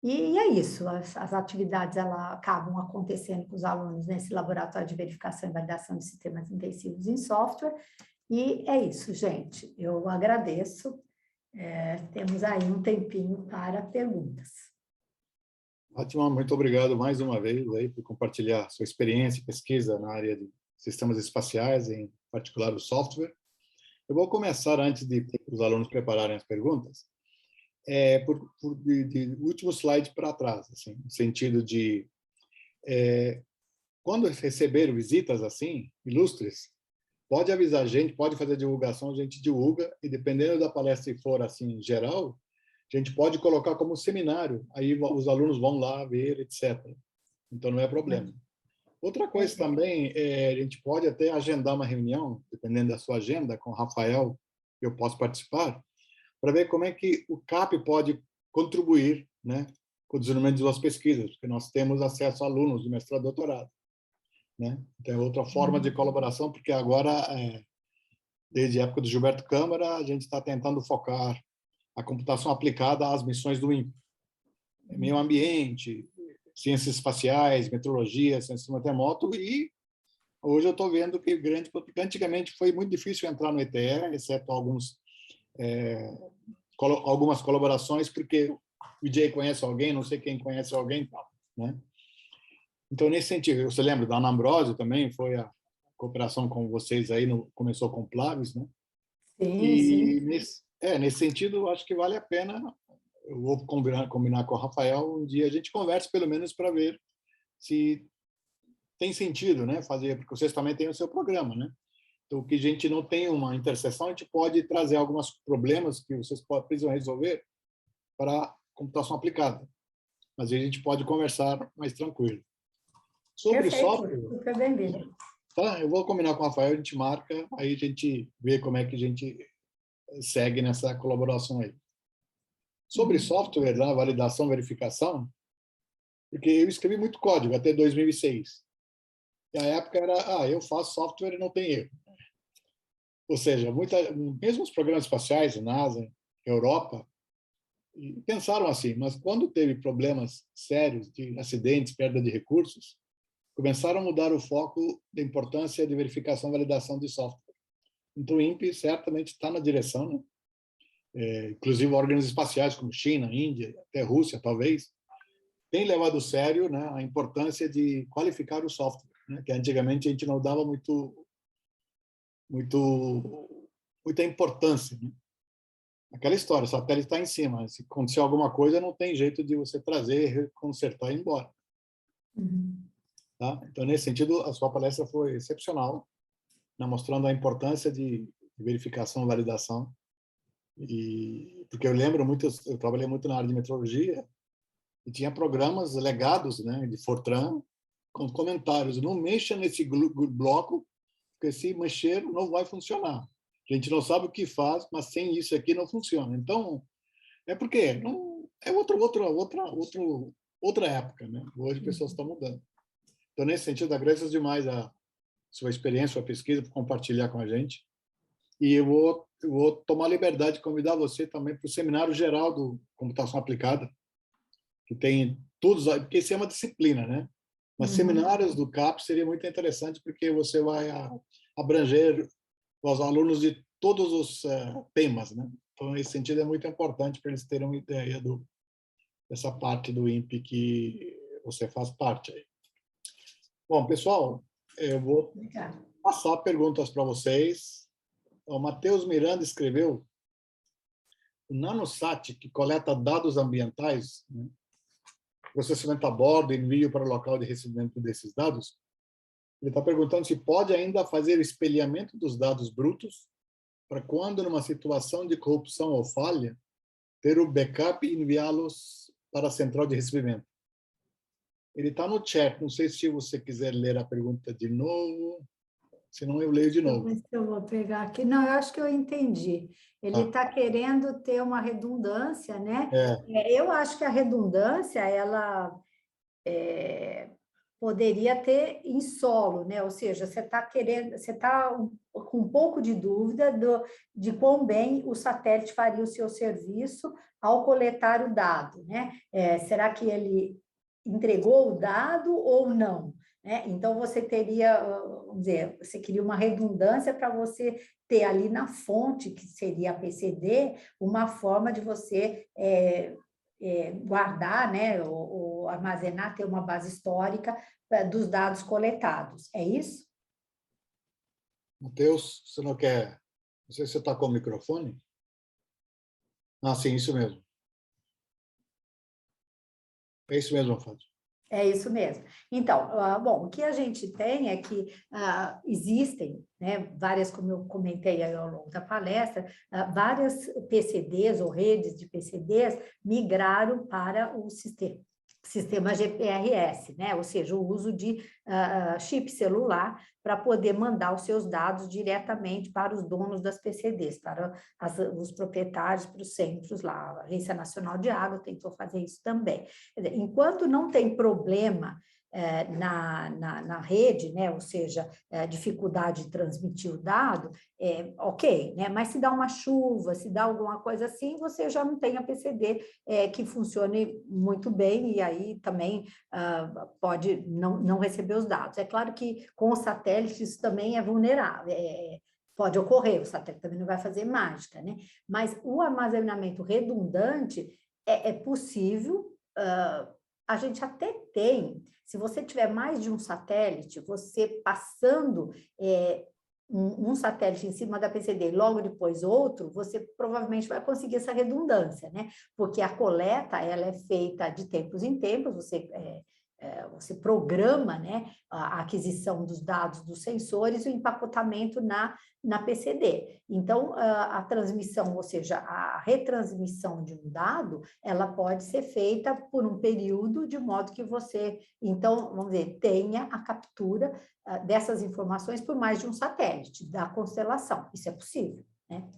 E é isso, as atividades elas acabam acontecendo com os alunos nesse laboratório de verificação e validação de sistemas intensivos em software. E é isso, gente. Eu agradeço. Temos aí um tempinho para perguntas. Fátima, muito obrigado mais uma vez aí por compartilhar sua experiência e pesquisa na área de sistemas espaciais, em particular o software. Eu vou começar, antes de os alunos prepararem as perguntas, de último slide para trás, assim, no sentido de quando receber visitas assim, ilustres, pode avisar a gente, pode fazer divulgação, a gente divulga, e dependendo da palestra que for assim, geral, a gente pode colocar como seminário, aí os alunos vão lá ver, etc. Então, não é problema. Outra coisa também, a gente pode até agendar uma reunião, dependendo da sua agenda, com o Rafael, que eu posso participar, para ver como é que o CAP pode contribuir, né, com o desenvolvimento de suas pesquisas, porque nós temos acesso a alunos de mestrado e doutorado, né? Então, é outra forma de colaboração, porque agora, desde a época do Gilberto Câmara, a gente está tentando focar a computação aplicada às missões do INPE. Meio ambiente, ciências espaciais, meteorologia, ciências do terremoto, e hoje eu estou vendo que porque antigamente foi muito difícil entrar no ETE, exceto algumas colaborações, porque o DJ conhece alguém, não sei quem conhece alguém, né? Então, nesse sentido, você lembra da Ana Ambrosio também, foi a cooperação com vocês aí, começou com o Plavis, né? Sim, E sim. nesse sentido, eu acho que vale a pena. Eu vou combinar com o Rafael, um dia a gente conversa pelo menos para ver se tem sentido, né, fazer, porque vocês também têm o seu programa, né? Então, que a gente não tem uma interseção, a gente pode trazer alguns problemas que vocês precisam resolver para a computação aplicada. Mas aí a gente pode conversar mais tranquilo. Sobre Perfeito, software, super bem-vindo. tá? Eu vou combinar com o Rafael, a gente marca, aí a gente vê como é que a gente segue nessa colaboração aí. Sobre software, né, validação, verificação, porque eu escrevi muito código até 2006. E a época era, eu faço software e não tem erro. Ou seja, mesmo os programas espaciais, NASA, Europa, pensaram assim, mas quando teve problemas sérios de acidentes, perda de recursos, começaram a mudar o foco da importância de verificação e validação de software. Então, o INPE certamente está na direção, né? Inclusive órgãos espaciais como China, Índia, até Rússia, talvez, têm levado a sério, né, a importância de qualificar o software, né, que antigamente a gente não dava muita importância, né? Aquela história, o satélite está em cima, se acontecer alguma coisa, não tem jeito de você trazer, consertar e ir embora. Tá? Então, nesse sentido, a sua palestra foi excepcional, né, mostrando a importância de verificação e validação. Porque eu lembro muito, eu trabalhei muito na área de metrologia, e tinha programas legados, né, de Fortran, com comentários: não mexa nesse bloco, porque se mexer não vai funcionar. A gente não sabe o que faz, mas sem isso aqui não funciona. Então, porque não, é outra época, né? Hoje as pessoas estão mudando. Então, nesse sentido, agradeço demais a sua experiência, sua pesquisa, por compartilhar com a gente. E eu vou tomar a liberdade de convidar você também para o seminário geral do Computação Aplicada, que tem todos, porque isso é uma disciplina, né? Mas seminários do CAP seria muito interessante, porque você vai abranger os alunos de todos os temas, né? Então, nesse sentido, é muito importante para eles terem uma ideia dessa parte do INPE que você faz parte aí. Bom, pessoal, eu vou passar perguntas para vocês. O Matheus Miranda escreveu: o NanoSat, que coleta dados ambientais, né, processamento a bordo, envio para o local de recebimento desses dados, ele está perguntando se pode ainda fazer espelhamento dos dados brutos para quando, numa situação de corrupção ou falha, ter o backup e enviá-los para a central de recebimento. Ele está no chat, não sei se você quiser ler a pergunta de novo. senão eu leio de Deixa eu novo. ver se eu vou pegar aqui. Não, eu acho que eu entendi. Ele está querendo ter uma redundância, né? Eu acho que a redundância, ela poderia ter em solo, né? Ou seja, você está com um pouco de dúvida de quão bem o satélite faria o seu serviço ao coletar o dado, né? Será que ele entregou o dado ou não? Né? Então, você teria, vamos dizer, você queria uma redundância para você ter ali na fonte, que seria a PCD, uma forma de você guardar, né, ou armazenar, ter uma base histórica dos dados coletados. É isso? Matheus, você não quer... Não sei se você está com o microfone. Ah, sim, isso mesmo. É isso mesmo, Fátima. É isso mesmo. Então, bom, o que a gente tem é que existem, né, várias, como eu comentei aí ao longo da palestra, várias PCDs ou redes de PCDs migraram para o sistema GPRS, né? Ou seja, o uso de chip celular para poder mandar os seus dados diretamente para os donos das PCDs, para os proprietários, para os centros lá. A Agência Nacional de Água tentou fazer isso também. Enquanto não tem problema na rede, né? Ou seja, dificuldade de transmitir o dado, ok, né? Mas se dá uma chuva, se dá alguma coisa assim, você já não tem a PCD que funcione muito bem e aí também pode não receber os dados. É claro que com o satélite isso também é vulnerável, pode ocorrer, o satélite também não vai fazer mágica, né? Mas o armazenamento redundante é possível, a gente até tem, se você tiver mais de um satélite, você passando um satélite em cima da PCD e logo depois outro, você provavelmente vai conseguir essa redundância, né? Porque a coleta, ela é feita de tempos em tempos, você programa, né, a aquisição dos dados dos sensores e o empacotamento na PCD. Então, a transmissão, ou seja, a retransmissão de um dado, ela pode ser feita por um período, de modo que você, então, vamos dizer, tenha a captura dessas informações por mais de um satélite da constelação. Isso é possível, né?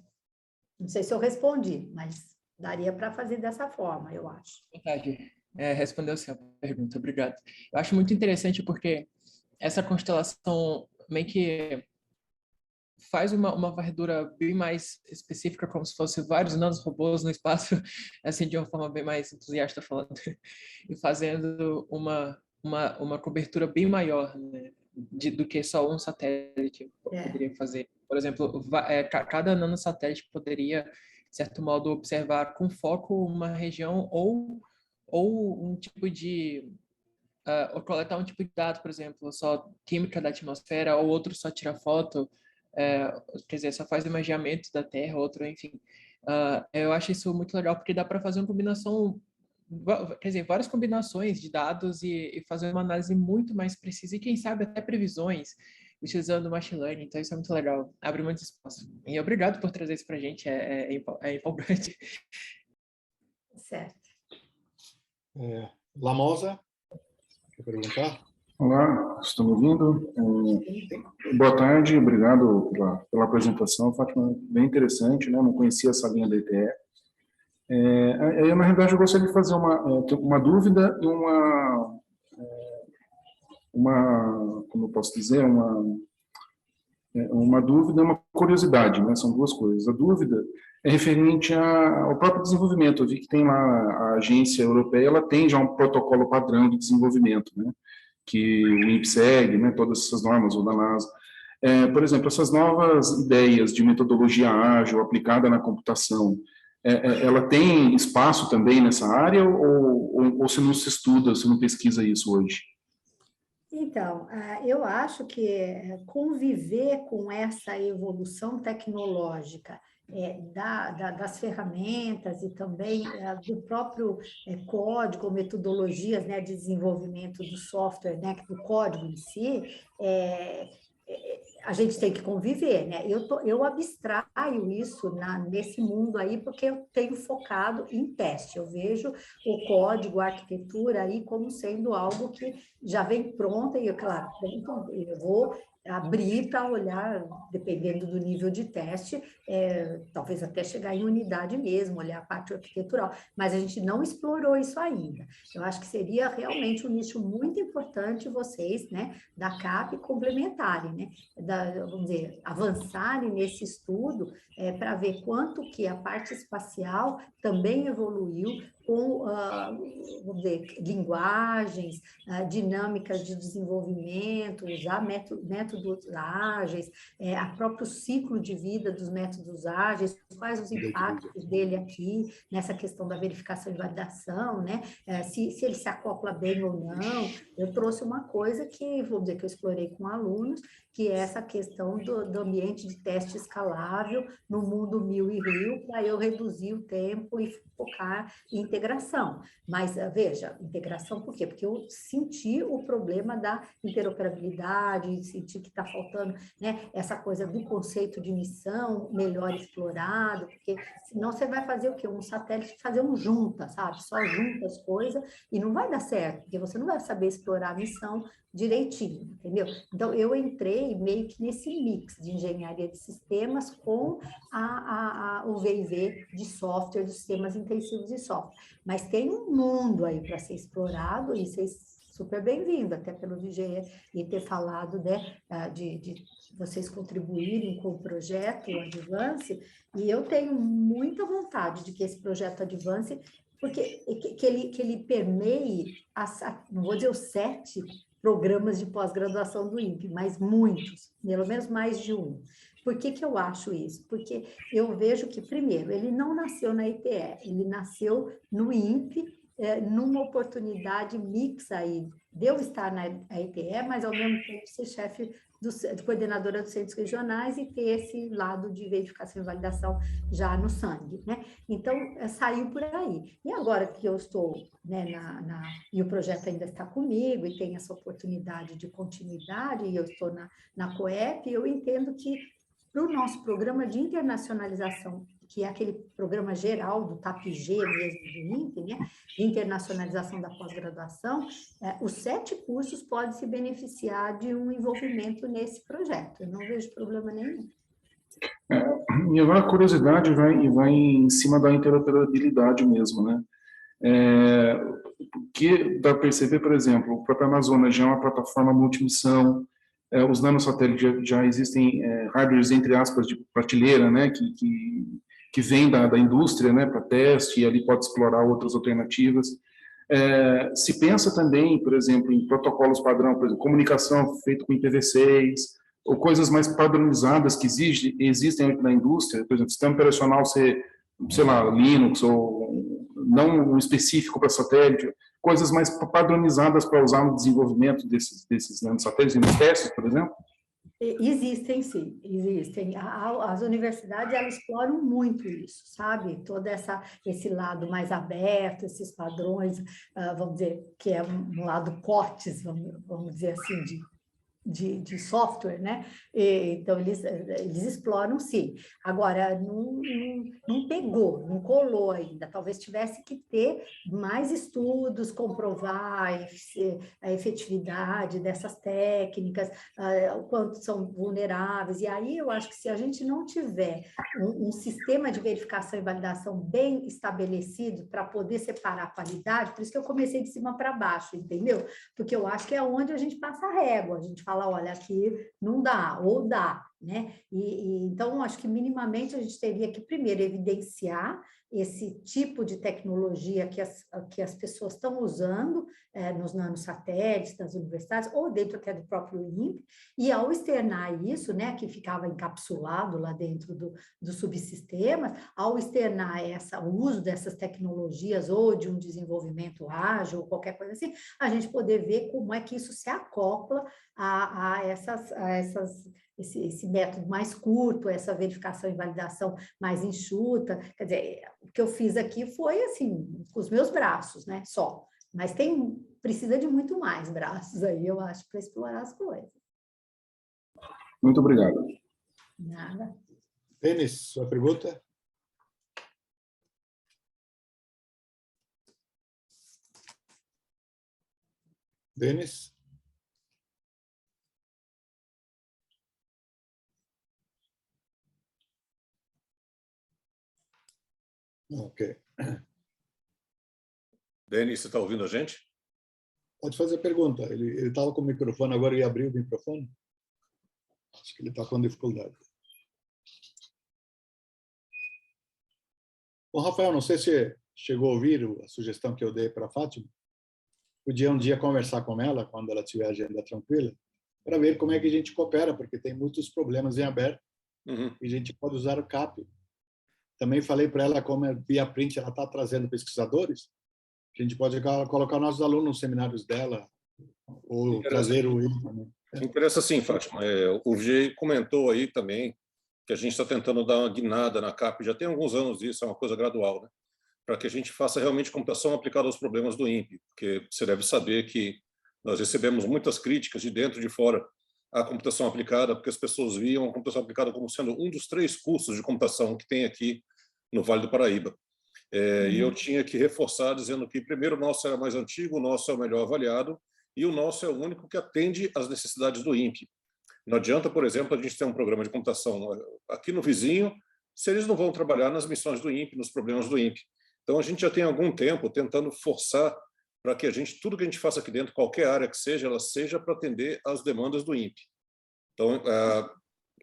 Não sei se eu respondi, mas daria para fazer dessa forma, eu acho. Verdade. Respondeu-se a pergunta, obrigado. Eu acho muito interessante porque essa constelação meio que faz uma varredura bem mais específica, como se fosse vários nanorobôs no espaço, assim, de uma forma bem mais entusiasta falando, e fazendo uma cobertura bem maior, né, do que só um satélite poderia fazer. Por exemplo, cada nanosatélite poderia, de certo modo, observar com foco uma região ou um tipo de... ou coletar um tipo de dado, por exemplo, só química da atmosfera, ou outro só tira foto, quer dizer, só faz imageamento da Terra, outro, enfim. Eu acho isso muito legal, porque dá para fazer uma combinação, quer dizer, várias combinações de dados e fazer uma análise muito mais precisa, e quem sabe até previsões, utilizando o machine learning. Então isso é muito legal, abre muito espaço. E obrigado por trazer isso para a gente, é empolgante. Certo. Lamosa, quer perguntar? Olá, estão me ouvindo? Boa tarde, obrigado pela apresentação, Fátima, bem interessante, né? Não conhecia essa linha da ITE. Na realidade, eu gostaria de fazer uma dúvida e como eu posso dizer, uma dúvida e uma curiosidade, né? São duas coisas. A dúvida é referente ao próprio desenvolvimento. Eu vi que tem lá a agência europeia, ela tem já um protocolo padrão de desenvolvimento, né? Que o INPE segue, né? Todas essas normas, ou da NASA. Por exemplo, essas novas ideias de metodologia ágil aplicada na computação, ela tem espaço também nessa área ou você não se estuda, você não pesquisa isso hoje? Então, eu acho que conviver com essa evolução tecnológica das ferramentas e também do próprio código, metodologias, né, de desenvolvimento do software, né, do código em si, a gente tem que conviver, né? Eu abstraio isso nesse mundo aí, porque eu tenho focado em teste. Eu vejo o código, a arquitetura aí como sendo algo que já vem pronta, e, claro, eu vou abrir para olhar, dependendo do nível de teste, talvez até chegar em unidade mesmo, olhar a parte arquitetural, mas a gente não explorou isso ainda. Eu acho que seria realmente um nicho muito importante vocês, né, da CAP complementarem, né, vamos dizer, avançarem nesse estudo para ver quanto que a parte espacial também evoluiu com, vamos dizer, linguagens, dinâmicas de desenvolvimento, usar métodos ágeis, a próprio ciclo de vida dos métodos ágeis, quais os impactos dele aqui, nessa questão da verificação e validação, né? Se ele se acopla bem ou não. Eu trouxe uma coisa que, vou dizer, que eu explorei com alunos, que é essa questão do ambiente de teste escalável no mundo Mil e Rio, para eu reduzir o tempo e focar em integração. Mas, veja, integração por quê? Porque eu senti o problema da interoperabilidade, senti que está faltando, né, essa coisa do conceito de missão melhor explorado, porque senão você vai fazer o quê? Um satélite fazer um junta, sabe? Só junta as coisas e não vai dar certo, porque você não vai saber explorar a missão direitinho, entendeu? Então, eu entrei meio que nesse mix de engenharia de sistemas com o V&V de software, dos sistemas intensivos de software. Mas tem um mundo aí para ser explorado e vocês super bem-vindo, até pelo VG e ter falado, né, de vocês contribuírem com o projeto Advance, e eu tenho muita vontade de que esse projeto Advance, porque que ele permeie, não vou dizer os 7 programas de pós-graduação do INPE, mas muitos, pelo menos mais de um. Por que eu acho isso? Porque eu vejo que, primeiro, ele não nasceu na ITE, ele nasceu no INPE, numa oportunidade mixa aí, de eu estar na ITE, mas ao mesmo tempo ser chefe coordenadora dos centros regionais e ter esse lado de verificação e validação já no sangue, né? Então, saiu por aí. E agora que eu estou, né, e o projeto ainda está comigo e tem essa oportunidade de continuidade, e eu estou na COEP, eu entendo que para o nosso programa de internacionalização, que é aquele programa geral do TAPG mesmo, do INPE, né, de internacionalização da pós-graduação, os 7 cursos podem se beneficiar de um envolvimento nesse projeto. Eu não vejo problema nenhum. E agora a curiosidade vai em cima da interoperabilidade mesmo, né? Que dá para perceber, por exemplo, o próprio Amazonas já é uma plataforma multimissão, os nanosatélites já existem hardwares, entre aspas, de prateleira, né, que vem da indústria, né, para teste, e ali pode explorar outras alternativas. Se pensa também, por exemplo, em protocolos padrão, por exemplo, comunicação feita com IPv6, ou coisas mais padronizadas que existem na indústria, por exemplo, sistema operacional ser, sei lá, Linux, ou não um específico para satélite, coisas mais padronizadas para usar no desenvolvimento desses satélites e nos testes, por exemplo? Existem, sim, existem. As universidades, elas exploram muito isso, sabe? Todo esse lado mais aberto, esses padrões, vamos dizer, que é um lado COTS, vamos dizer assim, de software, né? Então, eles exploram, sim. Agora, não pegou, não colou ainda. Talvez tivesse que ter mais estudos, comprovar a efetividade dessas técnicas, o quanto são vulneráveis. E aí, eu acho que se a gente não tiver um sistema de verificação e validação bem estabelecido para poder separar a qualidade, por isso que eu comecei de cima para baixo, entendeu? Porque eu acho que é onde a gente passa a régua, a gente fala, olha, aqui não dá, ou dá, né? Então, acho que minimamente a gente teria que primeiro evidenciar esse tipo de tecnologia que as pessoas estão usando nos nanosatélites, nas universidades, ou dentro até do próprio INPE, e ao externar isso, né, que ficava encapsulado lá dentro dos subsistemas, ao externar o uso dessas tecnologias ou de um desenvolvimento ágil, ou qualquer coisa assim, a gente poder ver como é que isso se acopla a esse método mais curto, essa verificação e validação mais enxuta. Quer dizer, o que eu fiz aqui foi assim, com os meus braços, né? Só. Mas precisa de muito mais braços aí, eu acho, para explorar as coisas. Muito obrigado. Nada. Denis, sua pergunta? Denis? Ok. Denis, você está ouvindo a gente? Pode fazer pergunta. Ele estava com o microfone, agora ele abriu o microfone. Acho que ele está com dificuldade. Bom, Rafael, não sei se chegou a ouvir a sugestão que eu dei para a Fátima. Podia um dia conversar com ela, quando ela tiver a agenda tranquila, para ver como é que a gente coopera, porque tem muitos problemas em aberto e a gente pode usar o CAP. Também falei para ela, como é via print, ela está trazendo pesquisadores, que a gente pode colocar nossos alunos nos seminários dela, ou trazer o INPA. Né? Interessa sim, Fátima. O VG comentou aí também que a gente está tentando dar uma guinada na CAP, já tem alguns anos isso, é uma coisa gradual, né? Para que a gente faça realmente computação aplicada aos problemas do INPE, porque você deve saber que nós recebemos muitas críticas de dentro e de fora à computação aplicada, porque as pessoas viam a computação aplicada como sendo um dos 3 cursos de computação que tem aqui no Vale do Paraíba. E eu tinha que reforçar dizendo que, primeiro, o nosso era mais antigo, o nosso é o melhor avaliado, e o nosso é o único que atende às necessidades do INPE. Não adianta, por exemplo, a gente ter um programa de computação aqui no vizinho, se eles não vão trabalhar nas missões do INPE, nos problemas do INPE. Então, a gente já tem algum tempo tentando forçar para que tudo que a gente faça aqui dentro, qualquer área que seja, ela seja para atender às demandas do INPE. Então,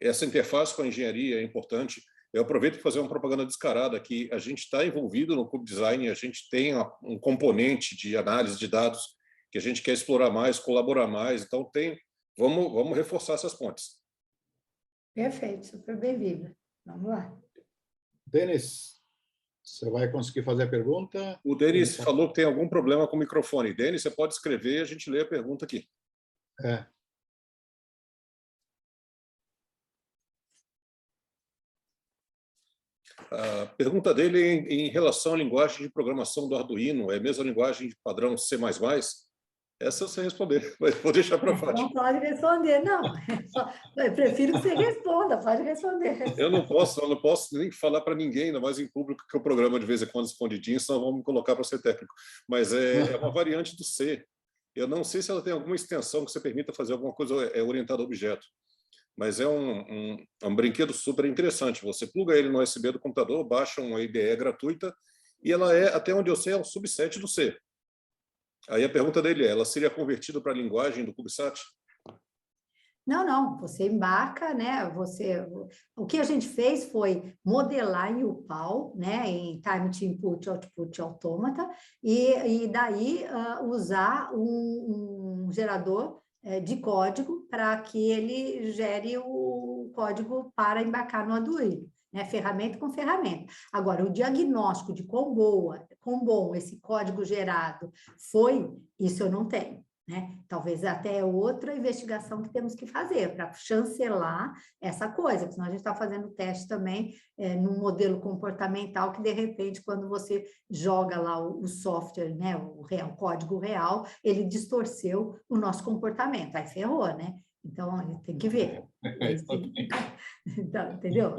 essa interface com a engenharia é importante. Eu aproveito para fazer uma propaganda descarada que a gente está envolvido no CubeDesign, a gente tem um componente de análise de dados que a gente quer explorar mais, colaborar mais. Então, vamos reforçar essas pontes. Perfeito, super bem-vinda. Vamos lá. Denis, você vai conseguir fazer a pergunta? O Denis falou que tem algum problema com o microfone. Denis, você pode escrever e a gente lê a pergunta aqui. A pergunta dele é em relação à linguagem de programação do Arduino. É a mesma linguagem de padrão C++? Essa você responder, mas vou deixar para a Fátima. Não pode responder, não. Eu prefiro que você responda, pode responder. Eu não posso nem falar para ninguém, ainda mais em público, que o programa de vez em quando escondidinho, senão vão me colocar para ser técnico. Mas é uma variante do C. Eu não sei se ela tem alguma extensão que você permita fazer alguma coisa orientada a objeto. Mas é um brinquedo super interessante. Você pluga ele no USB do computador, baixa uma IDE gratuita, e ela até onde eu sei, é um subset do C. Aí a pergunta dele ela seria convertida para a linguagem do CubeSat? Não, você embarca, né? O que a gente fez foi modelar em UPAL, né? Em Time to Input, Output Automata, e daí usar um gerador de código para que ele gere o código para embarcar no Arduino, né? Ferramenta com ferramenta. Agora, o diagnóstico de quão bom esse código gerado foi, isso eu não tenho. Né? Talvez até outra investigação que temos que fazer para chancelar essa coisa, porque senão a gente está fazendo teste também num modelo comportamental que, de repente, quando você joga lá o software, né, o código real, ele distorceu o nosso comportamento, aí ferrou, né? Então, tem que ver. Então, entendeu?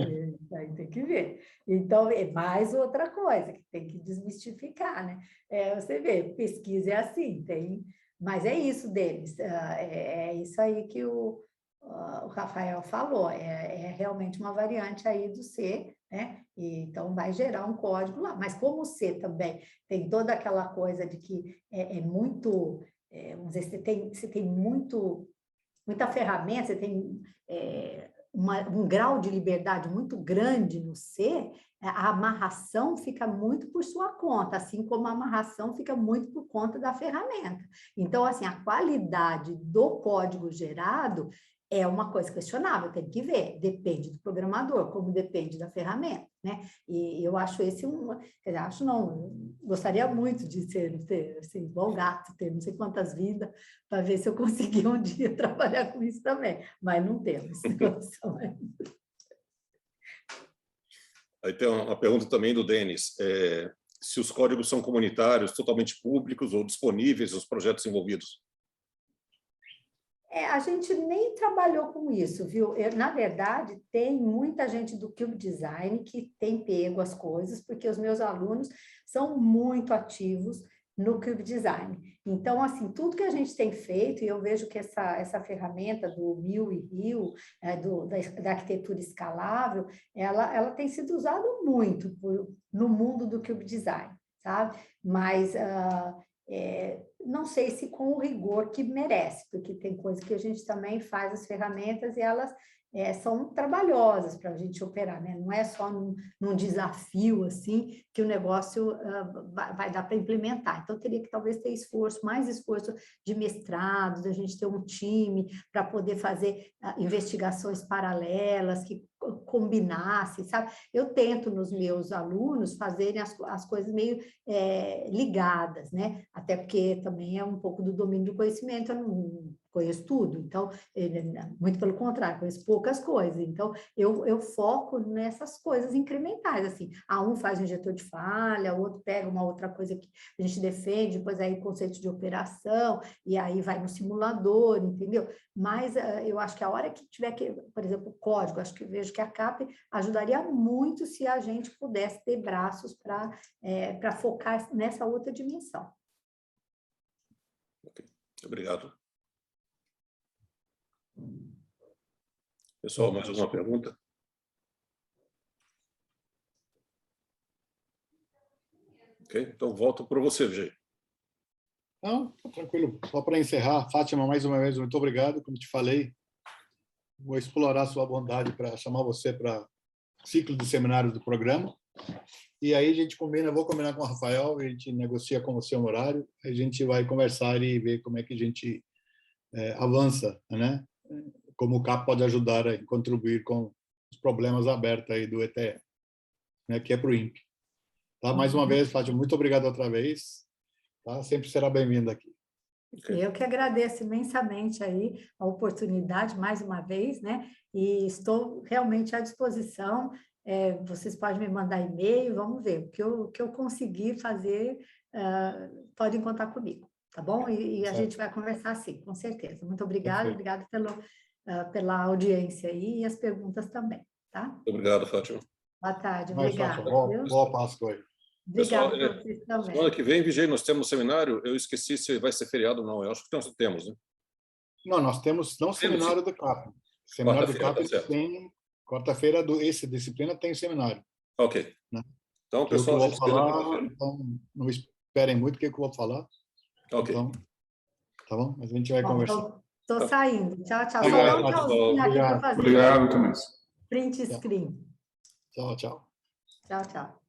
Aí tem que ver. Então, é mais outra coisa que tem que desmistificar, né? Você vê, pesquisa é assim, tem... Mas é isso deles, é isso aí que o Rafael falou, é realmente uma variante aí do C, né? E, então vai gerar um código lá. Mas como o C também tem toda aquela coisa de que muito, vamos dizer, você tem muita ferramenta, você tem um grau de liberdade muito grande no C, a amarração fica muito por sua conta, assim como a amarração fica muito por conta da ferramenta. Então, assim, a qualidade do código gerado é uma coisa questionável, tem que ver, depende do programador, como depende da ferramenta, né? E eu acho esse acho não, gostaria muito de ter assim, igual gato, ter não sei quantas vidas, para ver se eu conseguir um dia trabalhar com isso também, mas não temos. Aí tem uma pergunta também do Denis, se os códigos são comunitários, totalmente públicos ou disponíveis os projetos envolvidos? A gente nem trabalhou com isso, viu? Na verdade, tem muita gente do CubeDesign que tem pego as coisas, porque os meus alunos são muito ativos no Cube Design. Então, assim, tudo que a gente tem feito, e eu vejo que essa ferramenta do Mil e Rio, da arquitetura escalável, ela tem sido usada muito no mundo do Cube Design, sabe? Mas não sei se com o rigor que merece, porque tem coisa que a gente também faz as ferramentas e elas são trabalhosas para a gente operar, né? Não é só num desafio assim que o negócio vai dar para implementar. Então, teria que talvez ter mais esforço de mestrado, da gente ter um time para poder fazer investigações paralelas que combinassem, sabe? Eu tento nos meus alunos fazerem as coisas meio ligadas, né? Até porque também é um pouco do domínio do conhecimento, eu não conheço tudo, então, muito pelo contrário, conheço poucas coisas, então eu foco nessas coisas incrementais, assim, um faz um injetor de falha, o outro pega uma outra coisa que a gente defende, depois aí conceito de operação, e aí vai no simulador, entendeu? Mas eu acho que a hora que tiver, por exemplo, código, acho que vejo que a CAP ajudaria muito se a gente pudesse ter braços para focar nessa outra dimensão. Okay. Obrigado. Pessoal, mais alguma pergunta? Ok, então volto para você, Vijay. Não, tranquilo. Só para encerrar, Fátima, mais uma vez, muito obrigado. Como te falei, vou explorar a sua bondade para chamar você para ciclo de seminários do programa. E aí a gente combina, vou combinar com o Rafael, a gente negocia com você um horário, a gente vai conversar e ver como é que a gente avança, né? Como o CAP pode ajudar a contribuir com os problemas abertos aí do ETE, né? Que é para o INPE. Tá? Mais uma vez, Fátima, muito obrigado outra vez. Tá? Sempre será bem-vindo aqui. Okay. Eu que agradeço imensamente aí a oportunidade, mais uma vez, né? E estou realmente à disposição. Vocês podem me mandar e-mail, vamos ver. O que eu conseguir fazer, podem contar comigo, tá bom? E a gente vai conversar sim, com certeza. Muito obrigada, obrigada pela audiência aí e as perguntas também, tá? Muito obrigado, Fátima. Boa tarde, obrigada. Boa Páscoa aí. Obrigada para vocês também. Semana que vem, Vijay, nós temos seminário. Eu esqueci se vai ser feriado ou não. Eu acho que temos, né? Não, nós temos seminário do CAP. Seminário do CAP tem quarta-feira desse disciplina tem seminário. Ok. Né? Então, pessoal, eu vou falar, então não esperem muito o que eu vou falar. Ok. Então, tá bom? Mas a gente vai conversar. Estou saindo. Tchau, tchau. Obrigado, Só dá um tchauzinho aqui para fazer. Obrigado, Tomás. Print screen. Tchau, tchau. Tchau, tchau.